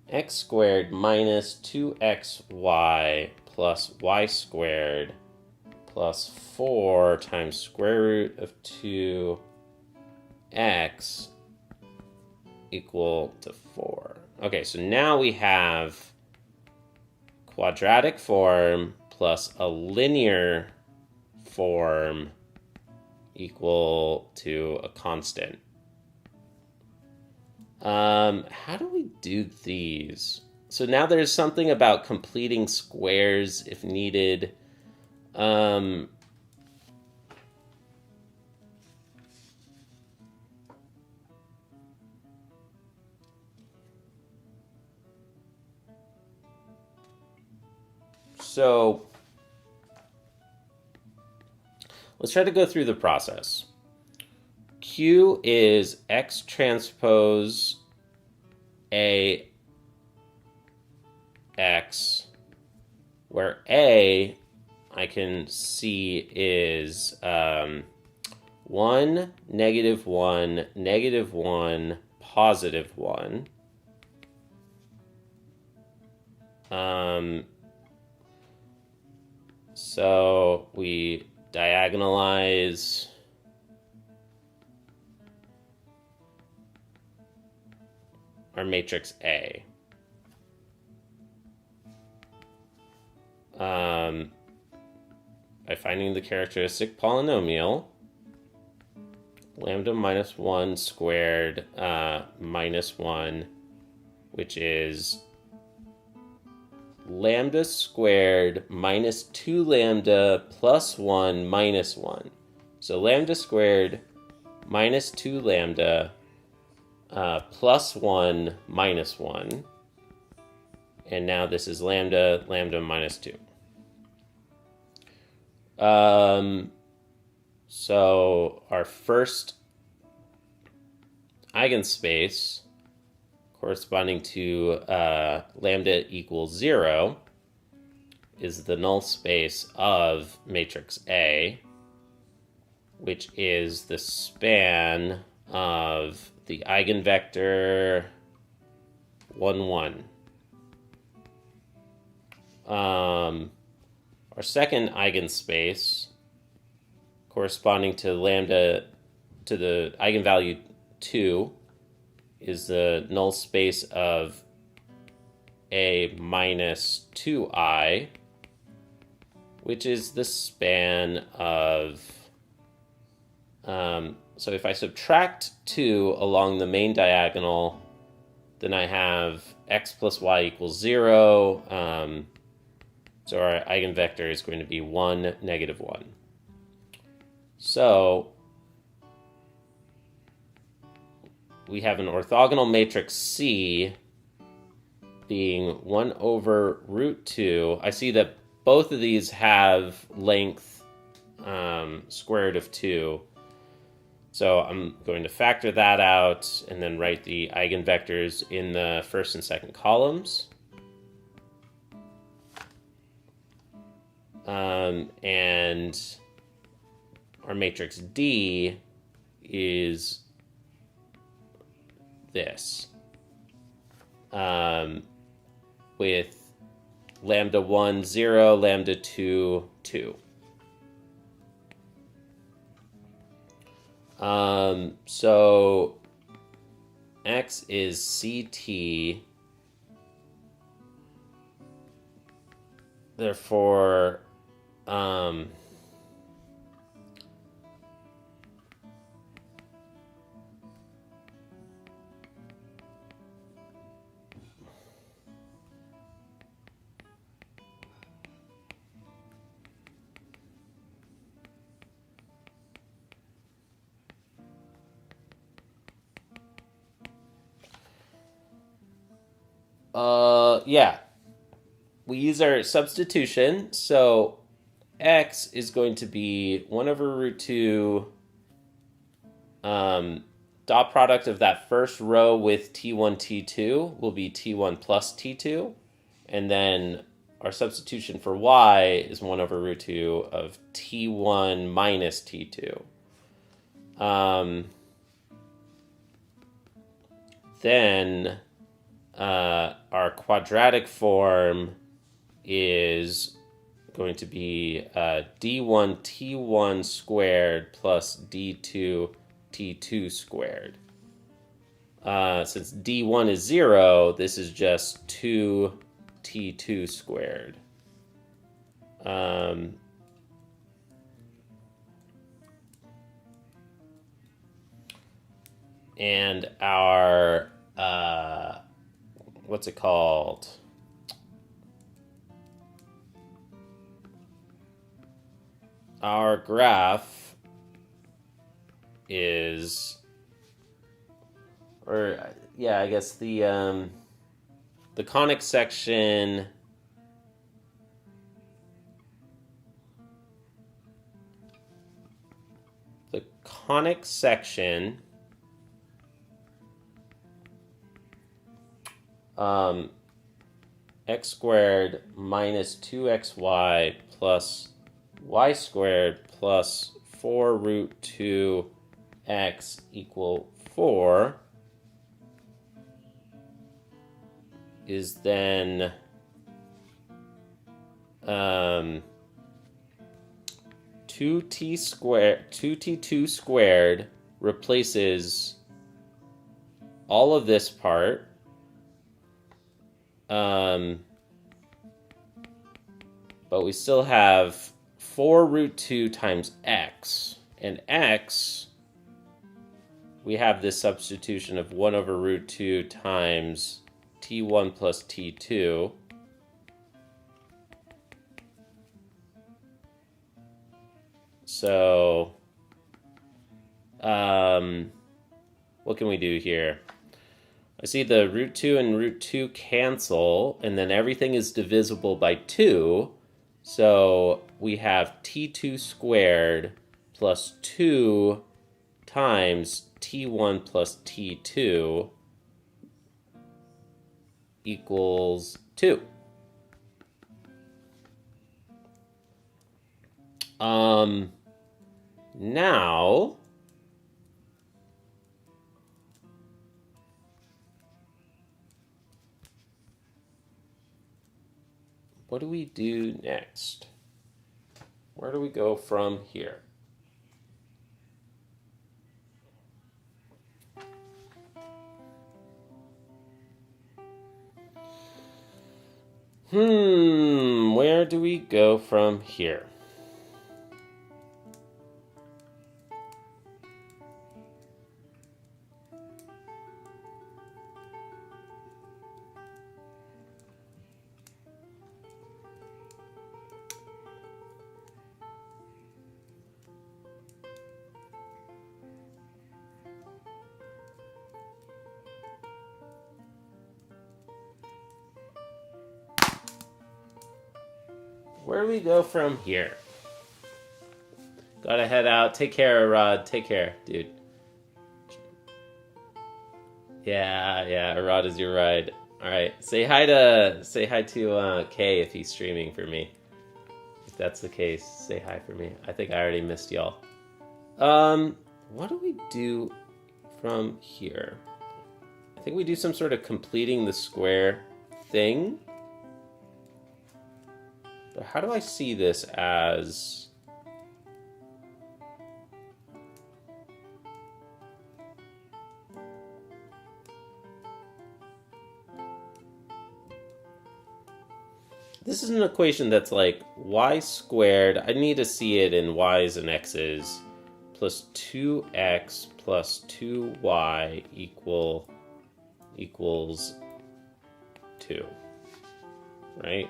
A: x squared minus 2xy plus y squared plus 4 times square root of 2x equal to 4. Okay, so now we have quadratic form plus a linear form equal to a constant. How do we do these? So now there's something about completing squares if needed. So let's try to go through the process. Q is X transpose A X, where A I can see is 1, -1, -1, +1. So we diagonalize our matrix A. By finding the characteristic polynomial, lambda minus 1 squared minus 1, which is lambda squared minus 2 lambda plus 1 minus 1. So lambda squared minus 2 lambda plus 1 minus 1. And now this is lambda minus 2. So our first eigenspace corresponding to lambda equals 0 is the null space of matrix A, which is the span of the eigenvector 1, 1. Our second eigenspace corresponding to lambda to the eigenvalue 2 is the null space of A minus 2I, which is the span of so if I subtract 2 along the main diagonal, then I have x plus y equals 0. So our eigenvector is going to be 1, -1. So we have an orthogonal matrix C being 1 over root 2. I see that both of these have length square root of 2. So I'm going to factor that out and then write the eigenvectors in the first and second columns. And our matrix D is this, with lambda 1, 0, lambda 2, 2. So X is CT, therefore, yeah, we use our substitution. So X is going to be 1 over root 2 dot product of that first row with T1, T2 will be T1 plus T2. And then our substitution for Y is 1 over root 2 of T1 minus T2. Then our quadratic form is going to be d1 t1 squared plus d2 t2 squared. Since d1 is 0, this is just 2 t2 squared. And our what's it called? Our graph is, or yeah, I guess the conic section x squared minus 2xy plus y squared plus 4 root 2x equal 4 is then 2t squared, 2t2 squared replaces all of this part, but we still have 4 root 2 times x, and x, we have this substitution of 1 over root 2 times t1 plus t2. So, what can we do here? I see the root 2 and root 2 cancel, and then everything is divisible by 2. So we have t2 squared plus 2 times t1 plus t2 equals 2. Now, what do we do next? Where do we go from here? Where do we go from here? Where do we go from here? Gotta head out. Take care, Rod. Take care, dude. Yeah, Rod is your ride. Alright. Say hi to Kay if he's streaming for me. If that's the case, say hi for me. I think I already missed y'all. What do we do from here? I think we do some sort of completing the square thing. But how do I see this as... This is an equation that's like y squared, I need to see it in y's and x's, plus 2x plus 2y equals 2, right?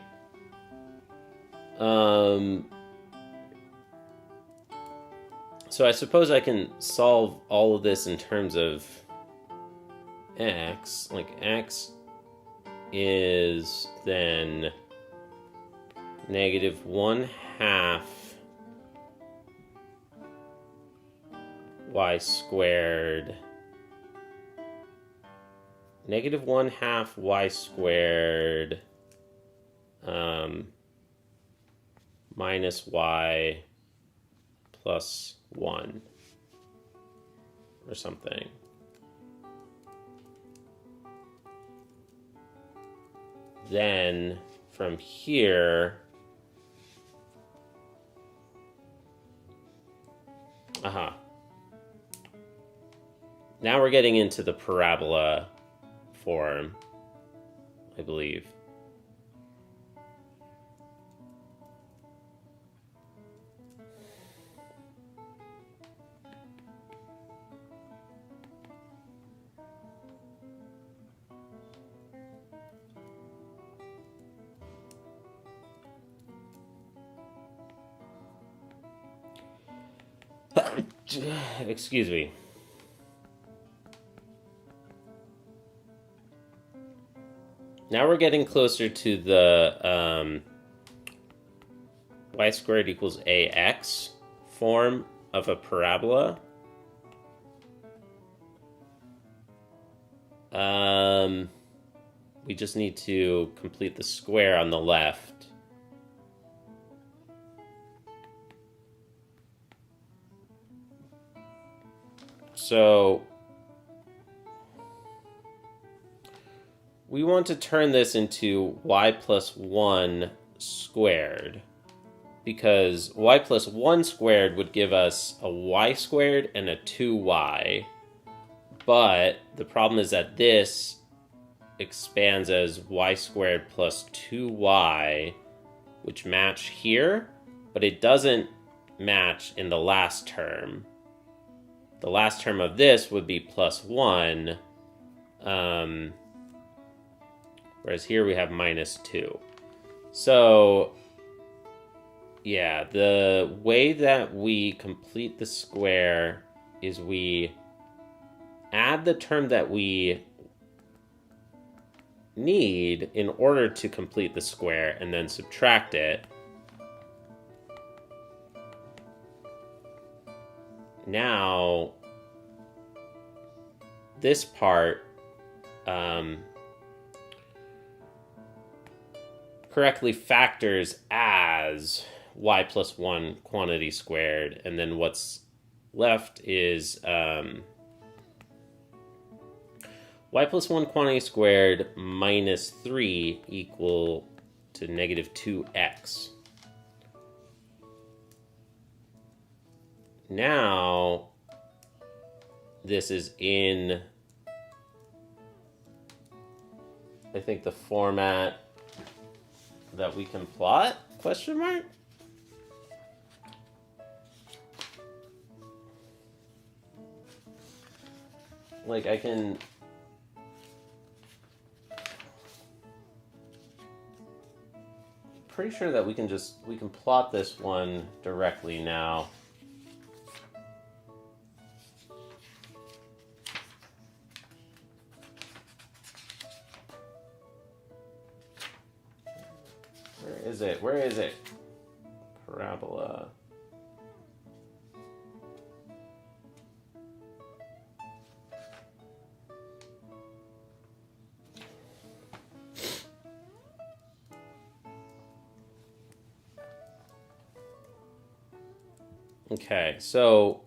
A: So I suppose I can solve all of this in terms of x, like x is then -1/2 y squared, -1/2 y squared minus y plus 1 or something. Then from here, now we're getting into the parabola form, I believe. Excuse me. Now we're getting closer to the y squared equals ax form of a parabola. We just need to complete the square on the left. So we want to turn this into y plus 1 squared, because y plus 1 squared would give us a y squared and a 2y. But the problem is that this expands as y squared plus 2y, which match here, but it doesn't match in the last term. The last term of this would be plus 1, whereas here we have minus 2. So, yeah, the way that we complete the square is we add the term that we need in order to complete the square and then subtract it. Now, this part correctly factors as y plus 1 quantity squared, and then what's left is y plus 1 quantity squared minus 3 equal to negative 2x. Now, this is in, I think, the format that we can plot, question mark? Like, I can... Pretty sure that we can plot this one directly now. Where is it? Parabola. Okay, so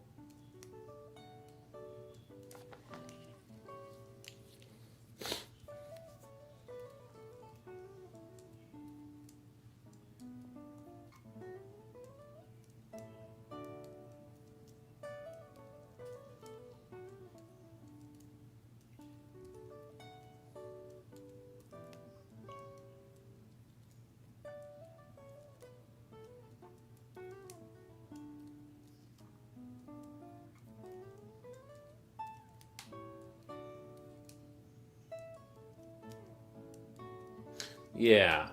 A: yeah.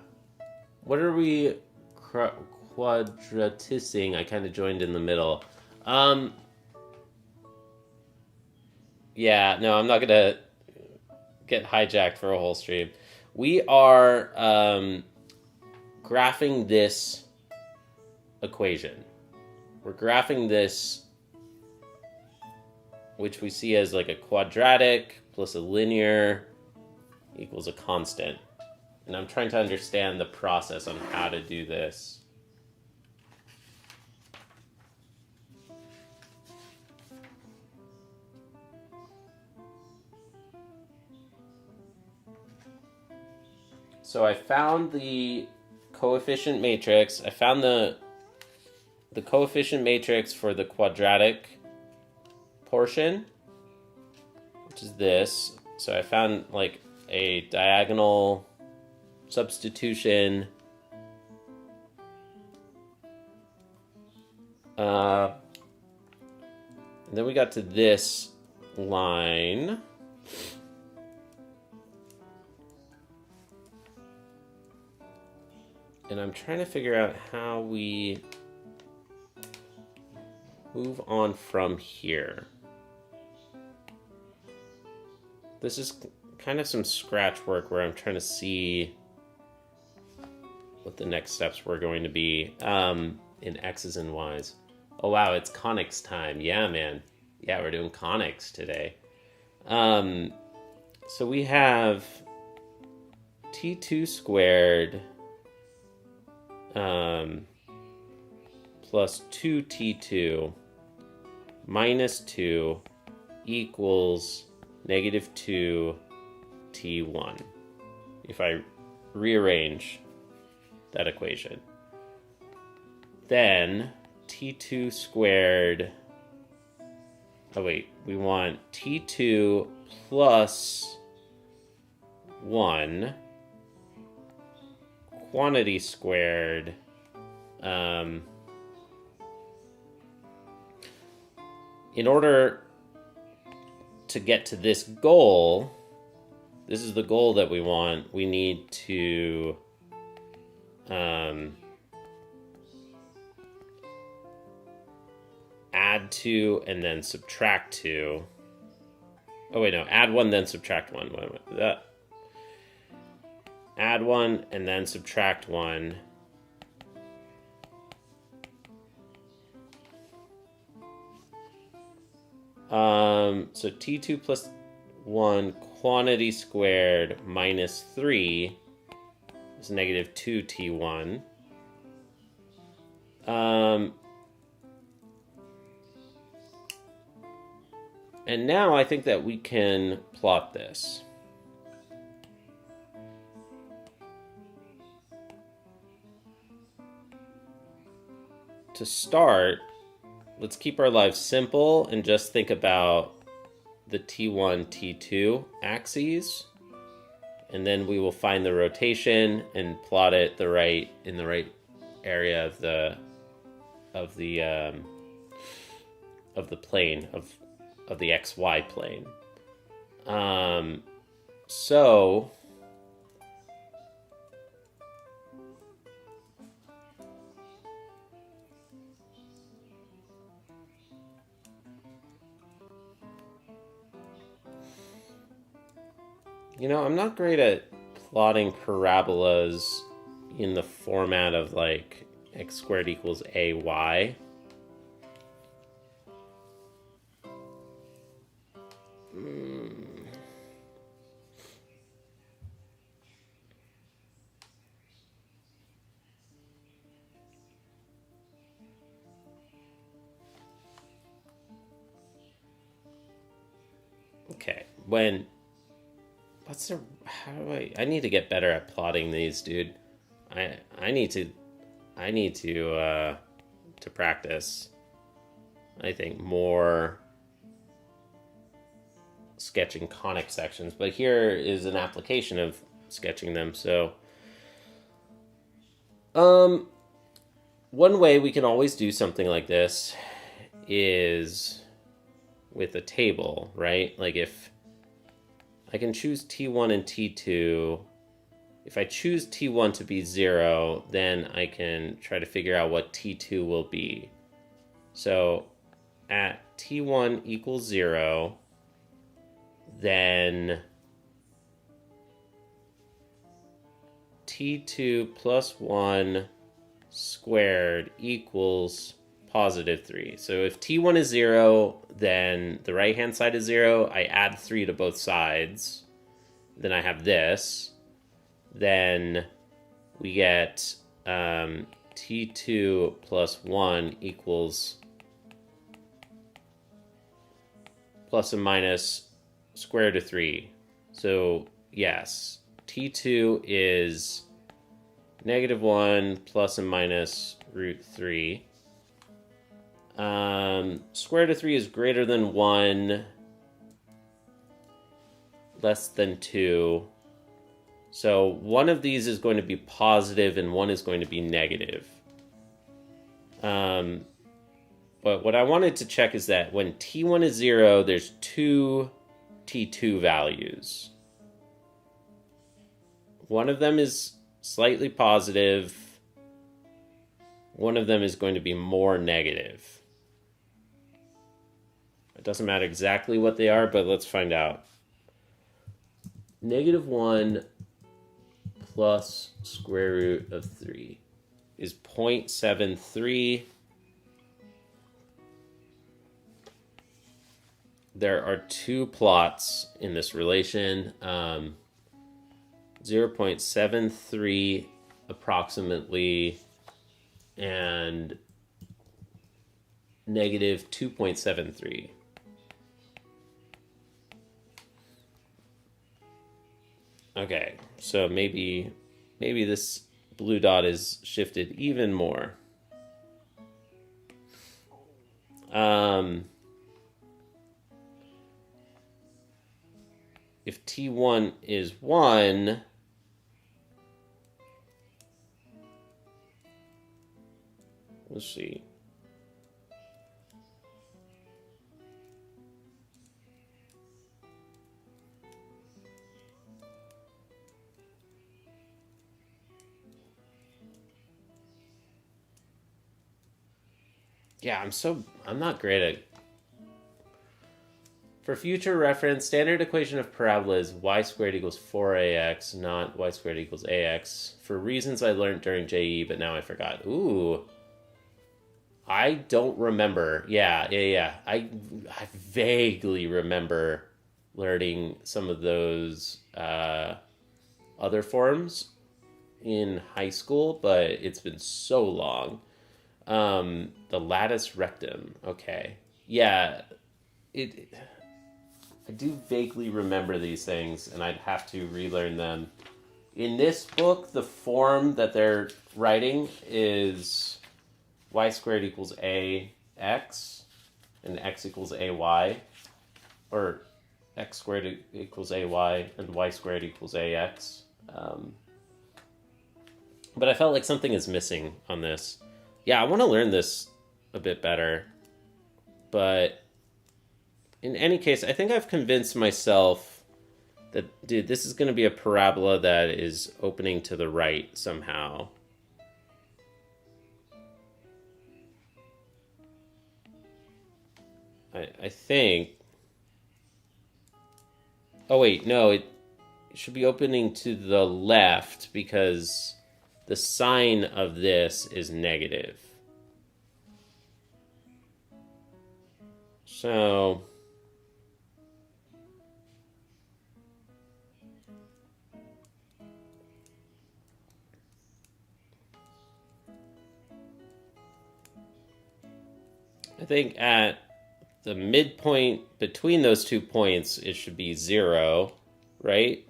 A: What are we quadraticing? I kind of joined in the middle. Yeah, no, I'm not going to get hijacked for a whole stream. We are graphing this equation. We're graphing this, which we see as like a quadratic plus a linear equals a constant. And I'm trying to understand the process on how to do this. So I found the coefficient matrix. I found the coefficient matrix for the quadratic portion, which is this. So I found like a diagonal substitution. And then we got to this line. And I'm trying to figure out how we move on from here. This is kind of some scratch work where I'm trying to see what the next steps were going to be in X's and Y's. Oh wow, it's conics time. Yeah, man. Yeah, we're doing conics today. So we have T2 squared plus 2T2 minus 2 equals negative 2 t1. If I rearrange that equation, then t2 squared, oh wait, we want t2 plus 1 quantity squared in order to get to this goal, this is the goal that we want, we need to add 2 and then subtract 2. Oh wait, no, add 1 then subtract 1. Wait. Add 1 and then subtract 1. So t2 plus 1 quantity squared minus 3 is negative 2 t1. And now I think that we can plot this. To start, let's keep our lives simple and just think about the T1, T2 axes. And then we will find the rotation and plot it in the right area of the plane of the XY plane. So I'm not great at plotting parabolas in the format of like x squared equals ay. Okay, I need to get better at plotting these, dude. I need to practice, I think, more sketching conic sections, but here is an application of sketching them. So one way we can always do something like this is with a table, right? Like if I can choose T1 and T2, if I choose T1 to be 0, then I can try to figure out what T2 will be. So at T1 equals 0, then T2 plus 1 squared equals positive 3. So if T1 is 0, then the right-hand side is 0. I add 3 to both sides. Then I have this. Then we get T2 plus 1 equals plus and minus square root of 3. So yes, T2 is negative 1 plus and minus root 3. Square root of 3 is greater than 1, less than 2. So one of these is going to be positive and one is going to be negative. But what I wanted to check is that when T1 is 0, there's 2 T2 values. One of them is slightly positive. One of them is going to be more negative. It doesn't matter exactly what they are, but let's find out. Negative 1 plus square root of 3 is 0.73. There are 2 plots in this relation. 0.73 approximately and negative 2.73. Okay, so maybe this blue dot is shifted even more. If T1 is 1, let's see. Yeah, I'm not great at. For future reference, standard equation of parabola is y squared equals 4ax, not y squared equals ax. For reasons I learned during JE, but now I forgot. Ooh. I don't remember. Yeah. I vaguely remember learning some of those other forms in high school, but it's been so long. The lattice rectum. Okay. Yeah. I do vaguely remember these things, and I'd have to relearn them. In this book, the form that they're writing is y squared equals ax, and x equals ay, or x squared equals ay, and y squared equals ax. But I felt like something is missing on this. Yeah, I want to learn this a bit better, but in any case, I think I've convinced myself that, dude, this is going to be a parabola that is opening to the right somehow. I think... Oh, wait, no, it should be opening to the left because the sign of this is negative. So... I think at the midpoint between those 2 points, it should be 0, right?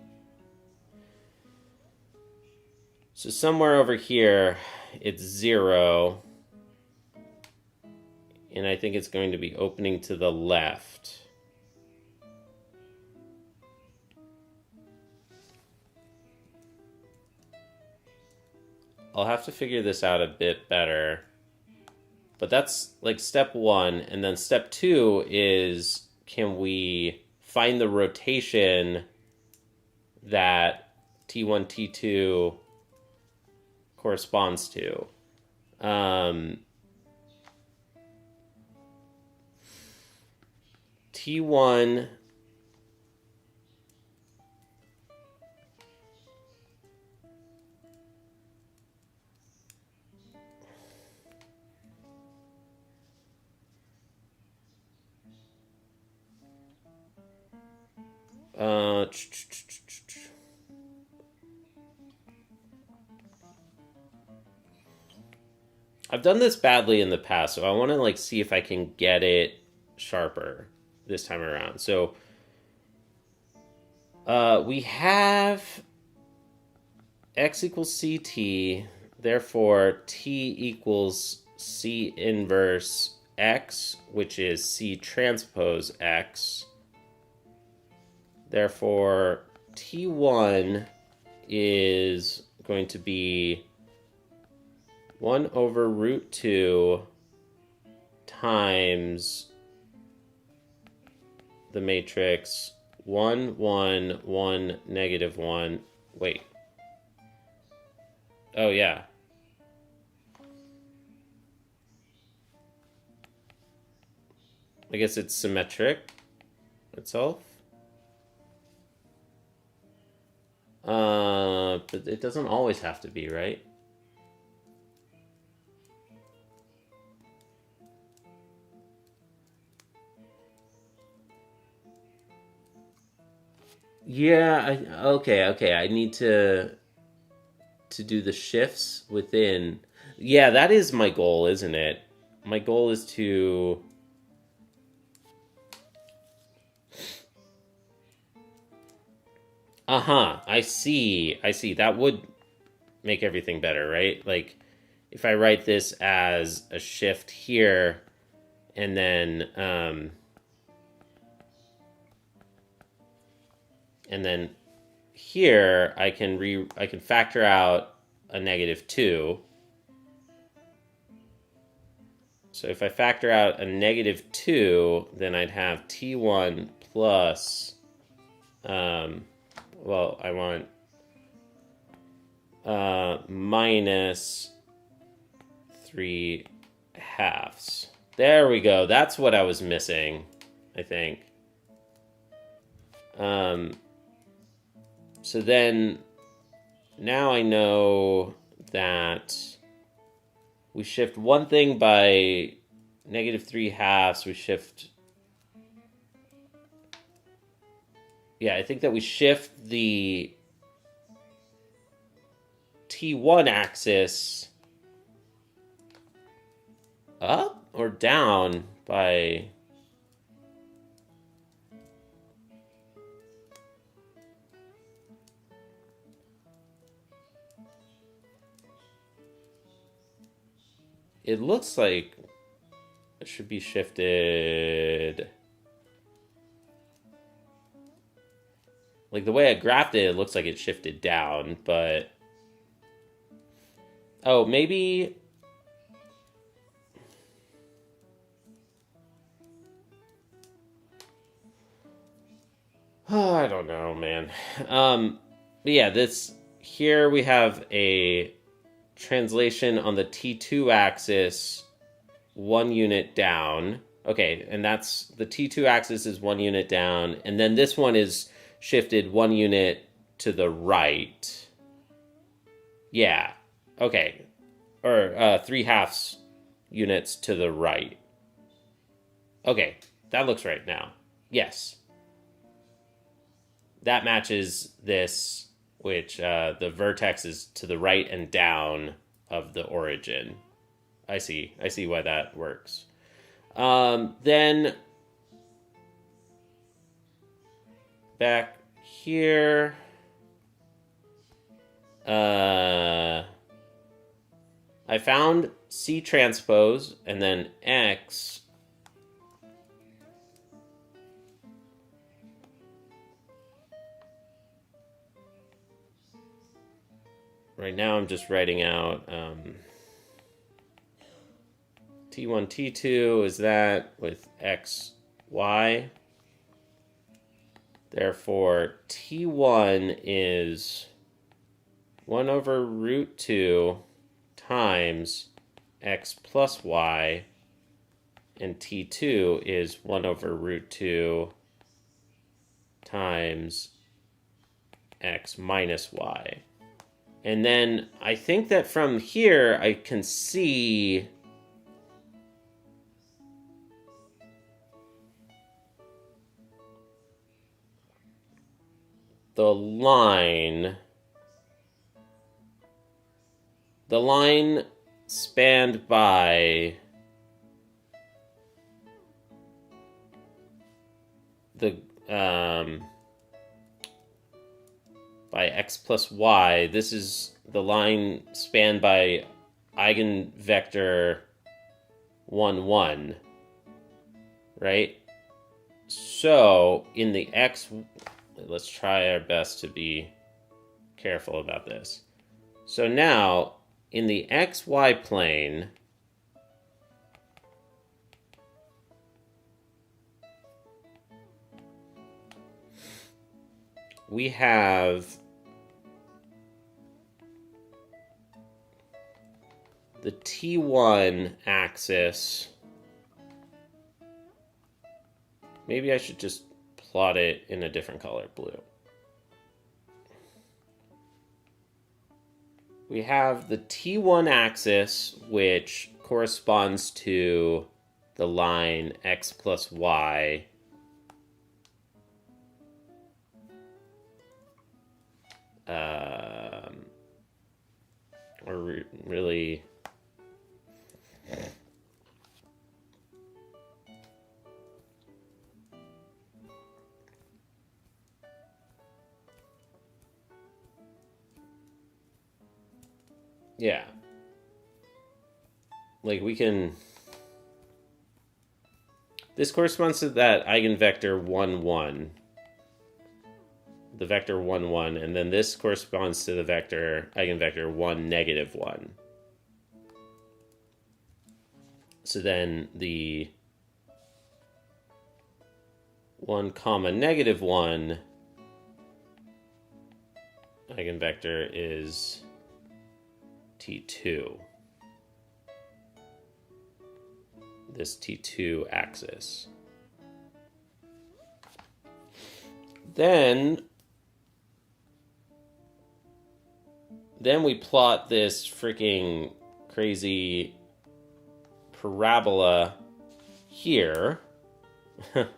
A: So somewhere over here, it's 0. And I think it's going to be opening to the left. I'll have to figure this out a bit better. But that's like step 1. And then step 2 is, can we find the rotation that T1, T2 corresponds to? T1 I've done this badly in the past, so I want to like see if I can get it sharper this time around. So we have x equals ct, therefore t equals c inverse x, which is c transpose x. Therefore, T1 is going to be 1 over root 2 times the matrix 1, 1, 1, negative 1. Wait. Oh, yeah. I guess it's symmetric itself. But it doesn't always have to be, right? Yeah, okay. I need to do the shifts within. Yeah, that is my goal, isn't it? My goal is to Uh-huh. I see. I see. That would make everything better, right? Like if I write this as a shift here and then here I can factor out a -2. So if I factor out a -2, then I'd have t1 plus well, I want minus 3/2. There we go. That's what I was missing, I think. So then now I know that we shift one thing by -3/2. We shift. Yeah, I think that we shift the T1 axis up or down by... It looks like it should be shifted... Like, the way I graphed it, it looks like it shifted down, but... Oh, maybe... Oh, I don't know, man. But yeah, this... Here we have a translation on the T2 axis, 1 unit down. Okay, and that's... The T2 axis is 1 unit down, and then this one is shifted 1 unit to the right. Yeah. Okay. Or 3/2 units to the right. Okay, that looks right now. Yes. That matches this, which the vertex is to the right and down of the origin. I see. I see why that works. Then back here, I found C transpose and then X. Right now I'm just writing out T1, T2 is that with X, Y. Therefore, T1 is 1 over root 2 times X plus Y, and T2 is 1 over root 2 times X minus Y. And then I think that from here I can see the line spanned by the by X plus Y. This is the line spanned by eigenvector 1, 1, right? So in the X, let's try our best to be careful about this. So now in the XY plane, we have the T1 axis. Maybe I should just plot it in a different color, blue. We have the T1 axis, which corresponds to the line X plus Y. Or really... like we can, this corresponds to that eigenvector 1, 1. The vector 1, 1, and then this corresponds to the vector eigenvector 1, negative 1. So then the 1 comma negative 1 eigenvector is T2. This T2 axis. Then we plot this freaking crazy parabola here. And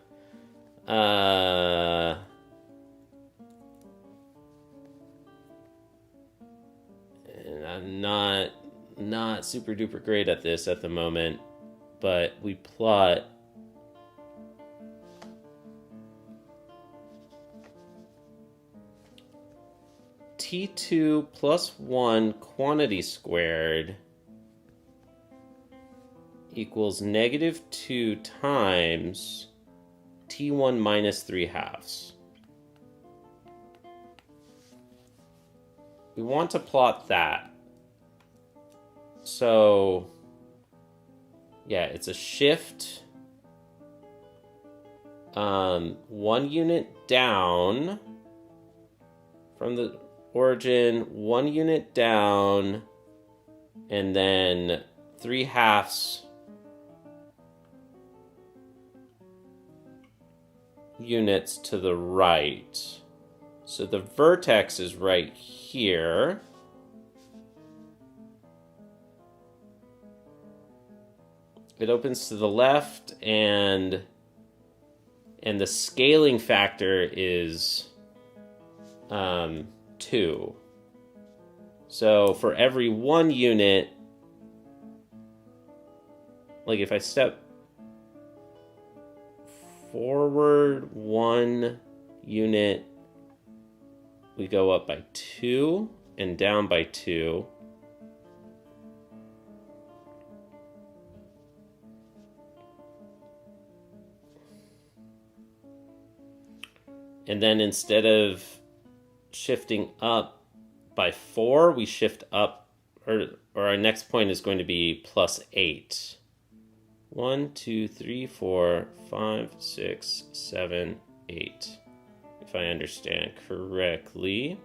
A: I'm not super duper great at this at the moment, but we plot T2 plus 1 quantity squared equals negative 2 times T1 minus 3/2. We want to plot that. So, yeah, it's a shift 1 unit down from the origin, 1 unit down, and then 3/2 units to the right. So the vertex is right here. It opens to the left, and the scaling factor is 2. So for every 1 unit, like if I step forward 1 unit, we go up by 2 and down by 2. And then instead of shifting up by 4, we shift up, or our next point is going to be plus 8. 1, 2, 3, 4, 5, 6, 7, 8. If I understand correctly.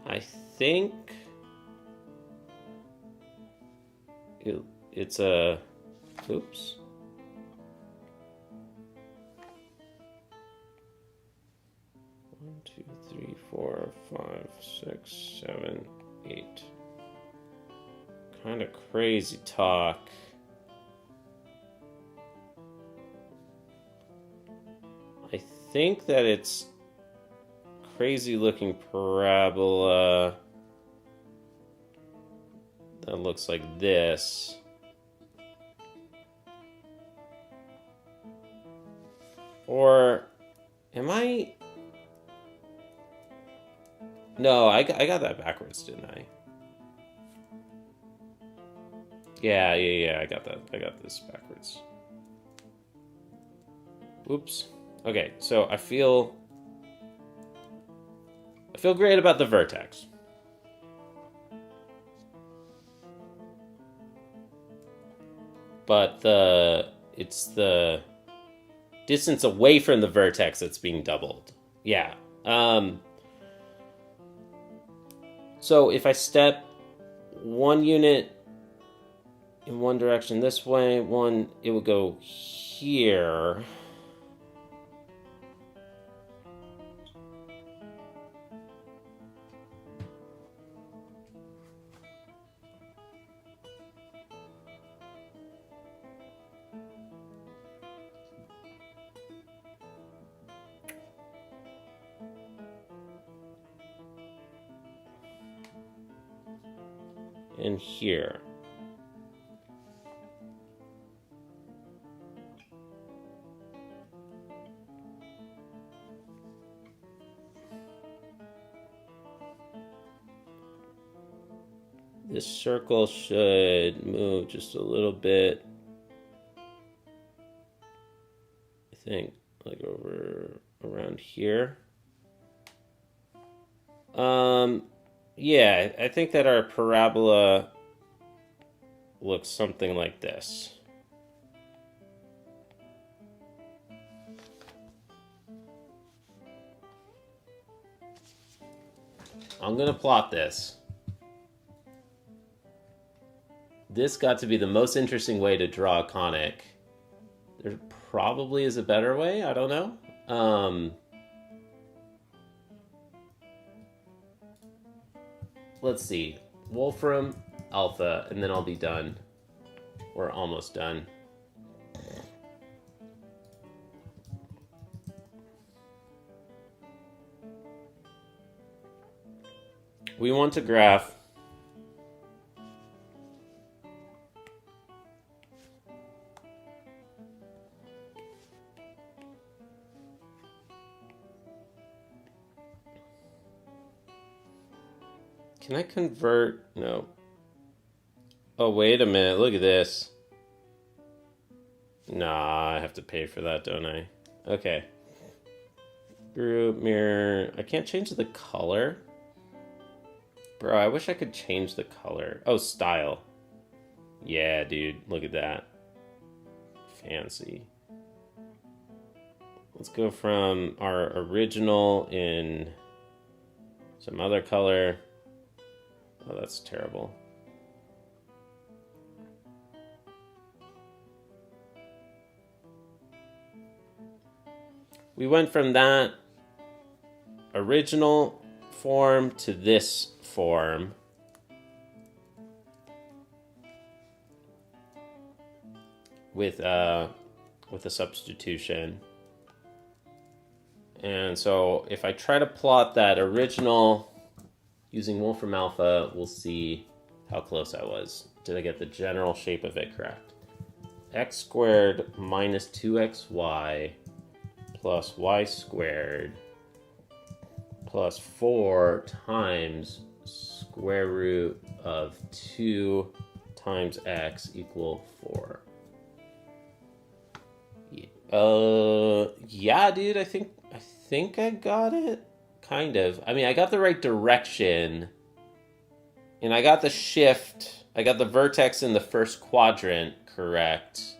A: I think it's a, oops. One, 2, 3, 4, 5, 6, 7, 8. Kind of crazy talk. I think that it's crazy looking parabola that looks like this. Or am I? No, I got that backwards, didn't I? Yeah, I got that. I got this backwards. Oops. Okay, so I feel great about the vertex. But it's the distance away from the vertex that's being doubled. Yeah. So if I step 1 unit in one direction this way, it would go here. And here. This circle should move just a little bit. I think like over around here. Yeah, I think that our parabola looks something like this. I'm gonna plot this. This got to be the most interesting way to draw a conic. There probably is a better way, I don't know. Let's see. Wolfram alpha, and then I'll be done. We're almost done. We want to graph Can I convert? No. Oh, wait a minute. Look at this. Nah, I have to pay for that, don't I? Okay. Group, mirror. I can't change the color. Bro, I wish I could change the color. Oh, style. Yeah, dude. Look at that. Fancy. Let's go from our original in some other color. Oh, that's terrible. We went from that original form to this form. With a substitution. And so if I try to plot that original using Wolfram alpha, we'll see how close I was. Did I get the general shape of it correct? X squared minus 2xy plus y squared plus 4 times square root of 2 times x equal 4. Yeah, dude, I think I got it. Kind of. I mean, I got the right direction. And I got the shift. I got the vertex in the first quadrant correct.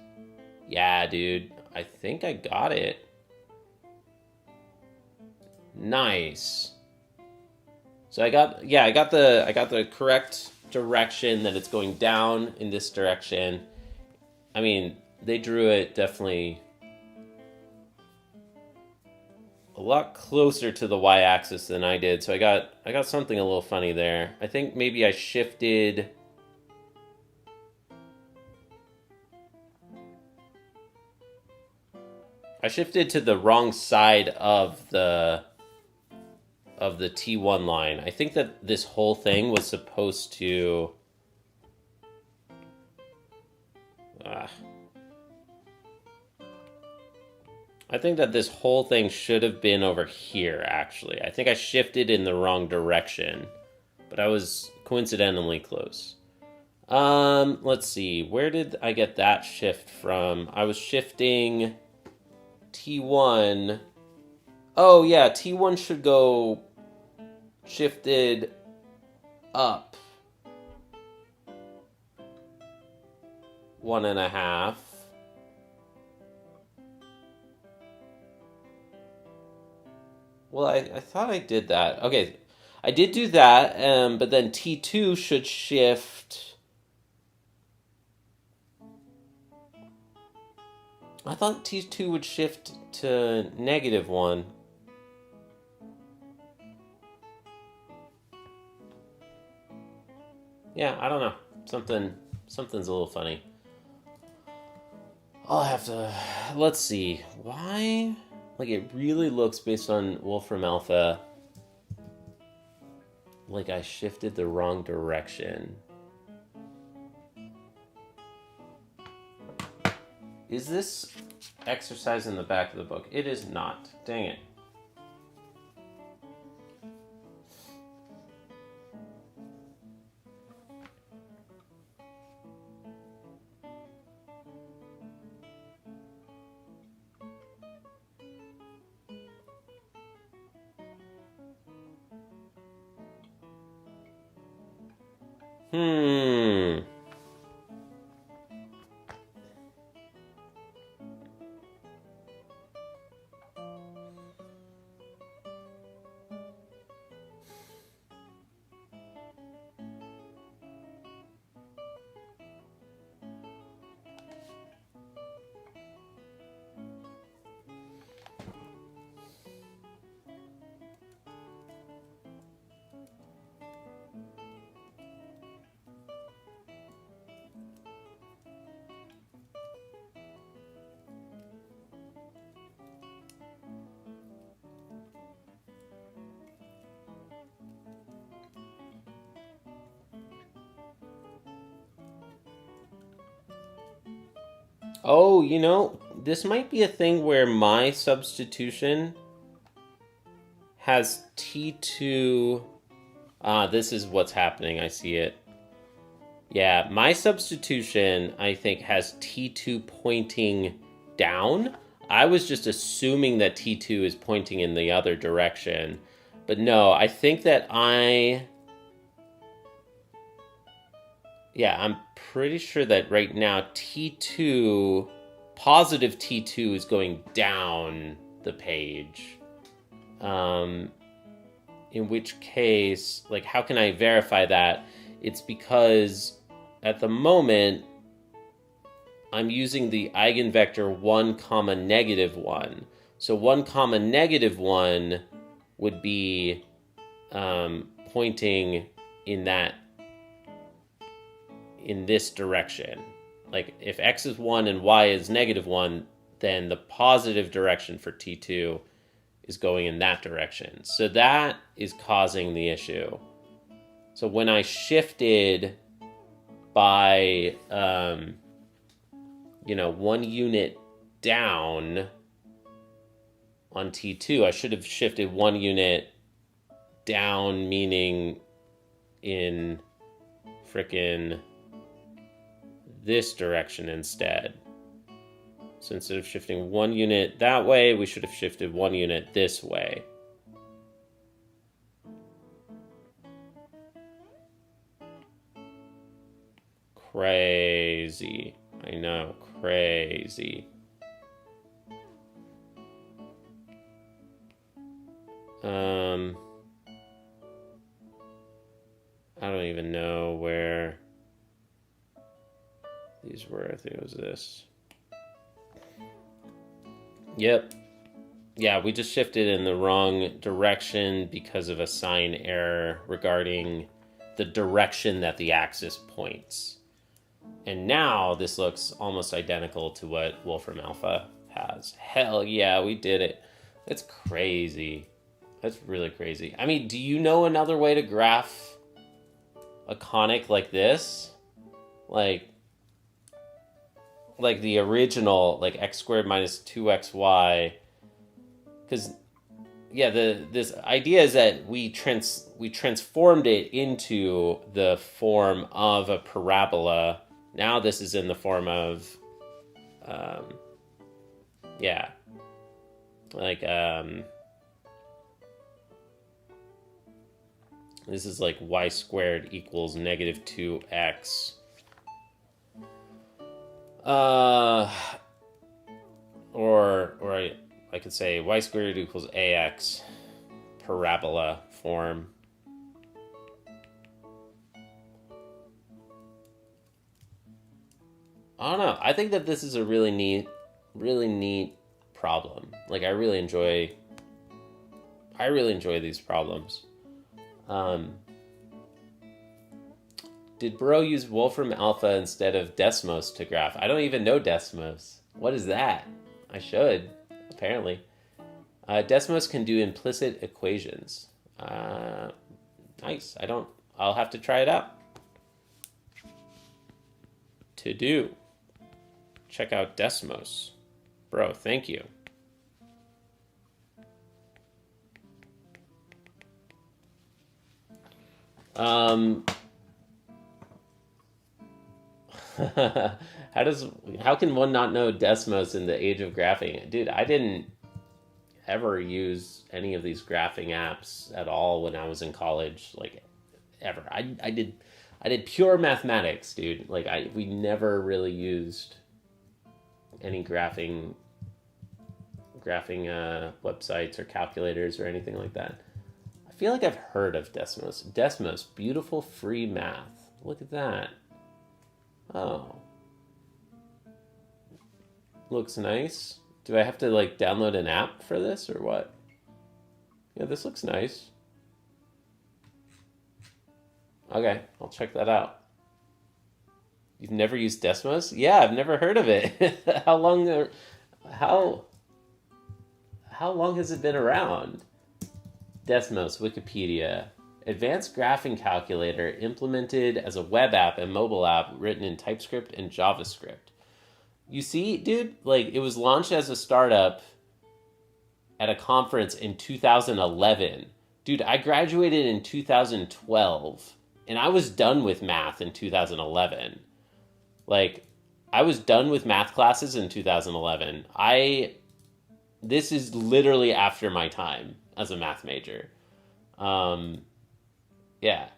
A: Yeah, dude. I think I got it. Nice. So I got the correct direction, that it's going down in this direction. I mean, they drew it definitely a lot closer to the y-axis than I did, so I got something a little funny there. I think maybe I shifted to the wrong side of the T1 line. I think that this whole thing was supposed to I think that this whole thing should have been over here, actually. I think I shifted in the wrong direction, but I was coincidentally close. Let's see. Where did I get that shift from? I was shifting T1. Oh, yeah, T1 should go shifted up 1.5. Well, I thought I did that. Okay, I did do that, but then T2 should shift. I thought T2 would shift to -1. Yeah, I don't know. Something's a little funny. I'll have to... Let's see. Why... Like, it really looks, based on Wolfram alpha, like I shifted the wrong direction. Is this exercise in the back of the book? It is not. Dang it. Hmm. Oh, this might be a thing where my substitution has T2. This is what's happening. I see it. Yeah, my substitution, I think, has T2 pointing down. I was just assuming that T2 is pointing in the other direction. But no, I think that Yeah, I'm pretty sure that right now T2, positive T2 is going down the page. In which case, like, how can I verify that? It's because at the moment, I'm using the eigenvector 1 comma negative 1. So 1 comma negative 1 would be pointing in this direction. Like, if x is 1 and y is negative 1, then the positive direction for T2 is going in that direction. So that is causing the issue. So when I shifted by, 1 unit down on T2, I should have shifted 1 unit down, meaning in frickin' this direction instead. So instead of shifting 1 unit that way, we should have shifted 1 unit this way. Crazy. I know, crazy. I don't even know where these were. I think it was this. Yep. Yeah, we just shifted in the wrong direction because of a sign error regarding the direction that the axis points. And now this looks almost identical to what Wolfram Alpha has. Hell yeah, we did it. That's crazy. That's really crazy. I mean, do you know another way to graph a conic like this? Like the original, like x squared minus 2xy. Because, yeah, this idea is that we transformed it into the form of a parabola. Now this is in the form of, this is like y squared equals negative 2x. Or I could say y squared equals ax parabola form. I don't know. I think that this is a really neat problem. Like, I really enjoy these problems. Did Bro use Wolfram Alpha instead of Desmos to graph? I don't even know Desmos. What is that? I should, apparently. Desmos can do implicit equations. Nice. I'll have to try it out. To do. Check out Desmos. Bro, thank you. How can one not know Desmos in the age of graphing? Dude, I didn't ever use any of these graphing apps at all when I was in college, like, ever. I I did pure mathematics, dude. Like we never really used any graphing websites or calculators or anything like that. I feel like I've heard of Desmos. Desmos, beautiful free math. Look at that. Oh. Looks nice. Do I have to like download an app for this or what? Yeah, this looks nice. Okay, I'll check that out. You've never used Desmos? Yeah, I've never heard of it. How long has it been around? Desmos, Wikipedia. Advanced graphing calculator implemented as a web app and mobile app written in TypeScript and JavaScript. You see, dude, like it was launched as a startup at a conference in 2011. Dude, I graduated in 2012 and I was done with math in 2011. Like I was done with math classes in 2011. This is literally after my time as a math major. Yeah.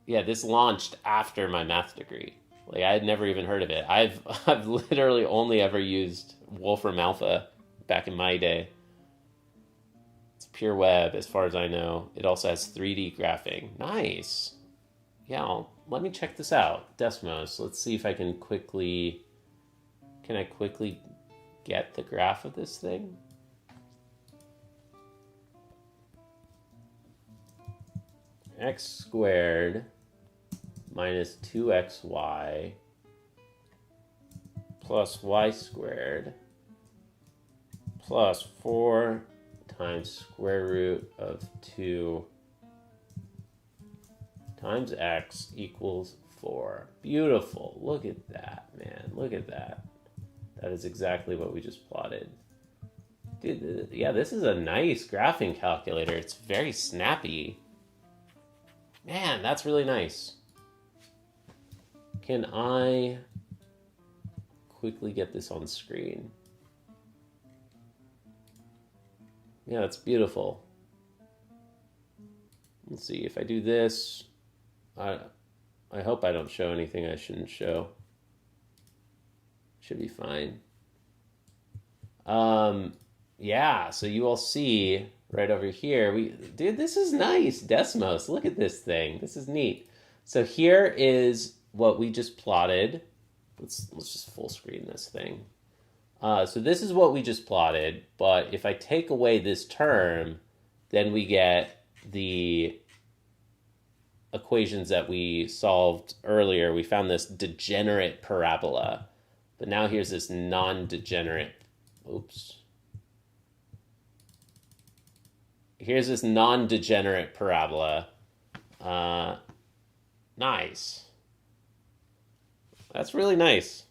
A: Yeah, this launched after my math degree. Like I had never even heard of it. I've literally only ever used Wolfram Alpha back in my day. It's pure web as far as I know. It also has 3D graphing. Nice. Yeah, let me check this out. Desmos. Let's see if I can quickly get the graph of this thing? X squared minus 2xy plus y squared plus 4 times square root of 2 times x equals 4. Beautiful. Look at that, man. Look at that. That is exactly what we just plotted. Dude, yeah, this is a nice graphing calculator. It's very snappy. Man, that's really nice. Can I quickly get this on screen? Yeah, it's beautiful. Let's see, if I do this, I hope I don't show anything I shouldn't show. Should be fine. Yeah, so you all see right over here, dude, this is nice. Desmos, look at this thing. This is neat. So here is what we just plotted. Let's just full screen this thing. So this is what we just plotted, but if I take away this term, then we get the equations that we solved earlier. We found this degenerate parabola, but now here's this non-degenerate, here's this non-degenerate parabola. Nice. That's really nice.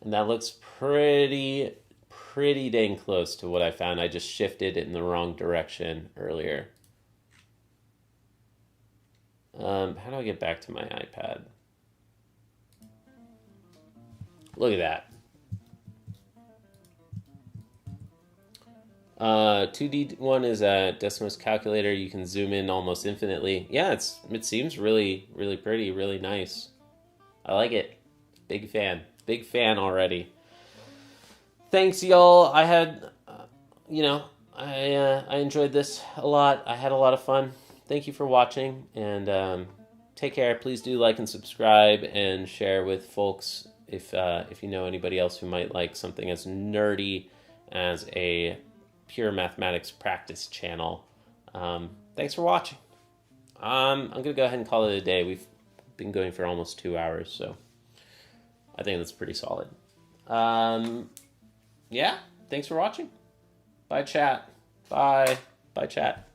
A: And that looks pretty dang close to what I found. I just shifted it in the wrong direction earlier. How do I get back to my iPad? Look at that. 2D one is a Desmos calculator. You can zoom in almost infinitely. Yeah, it seems really pretty, really nice. I like it. Big fan already. Thanks, y'all. I had, I enjoyed this a lot. I had a lot of fun. Thank you for watching, and take care. Please do like and subscribe and share with folks if you know anybody else who might like something as nerdy as a pure mathematics practice channel. Thanks for watching. I'm going to go ahead and call it a day. We've been going for almost 2 hours, so I think that's pretty solid. Yeah, thanks for watching. Bye, chat. Bye, chat.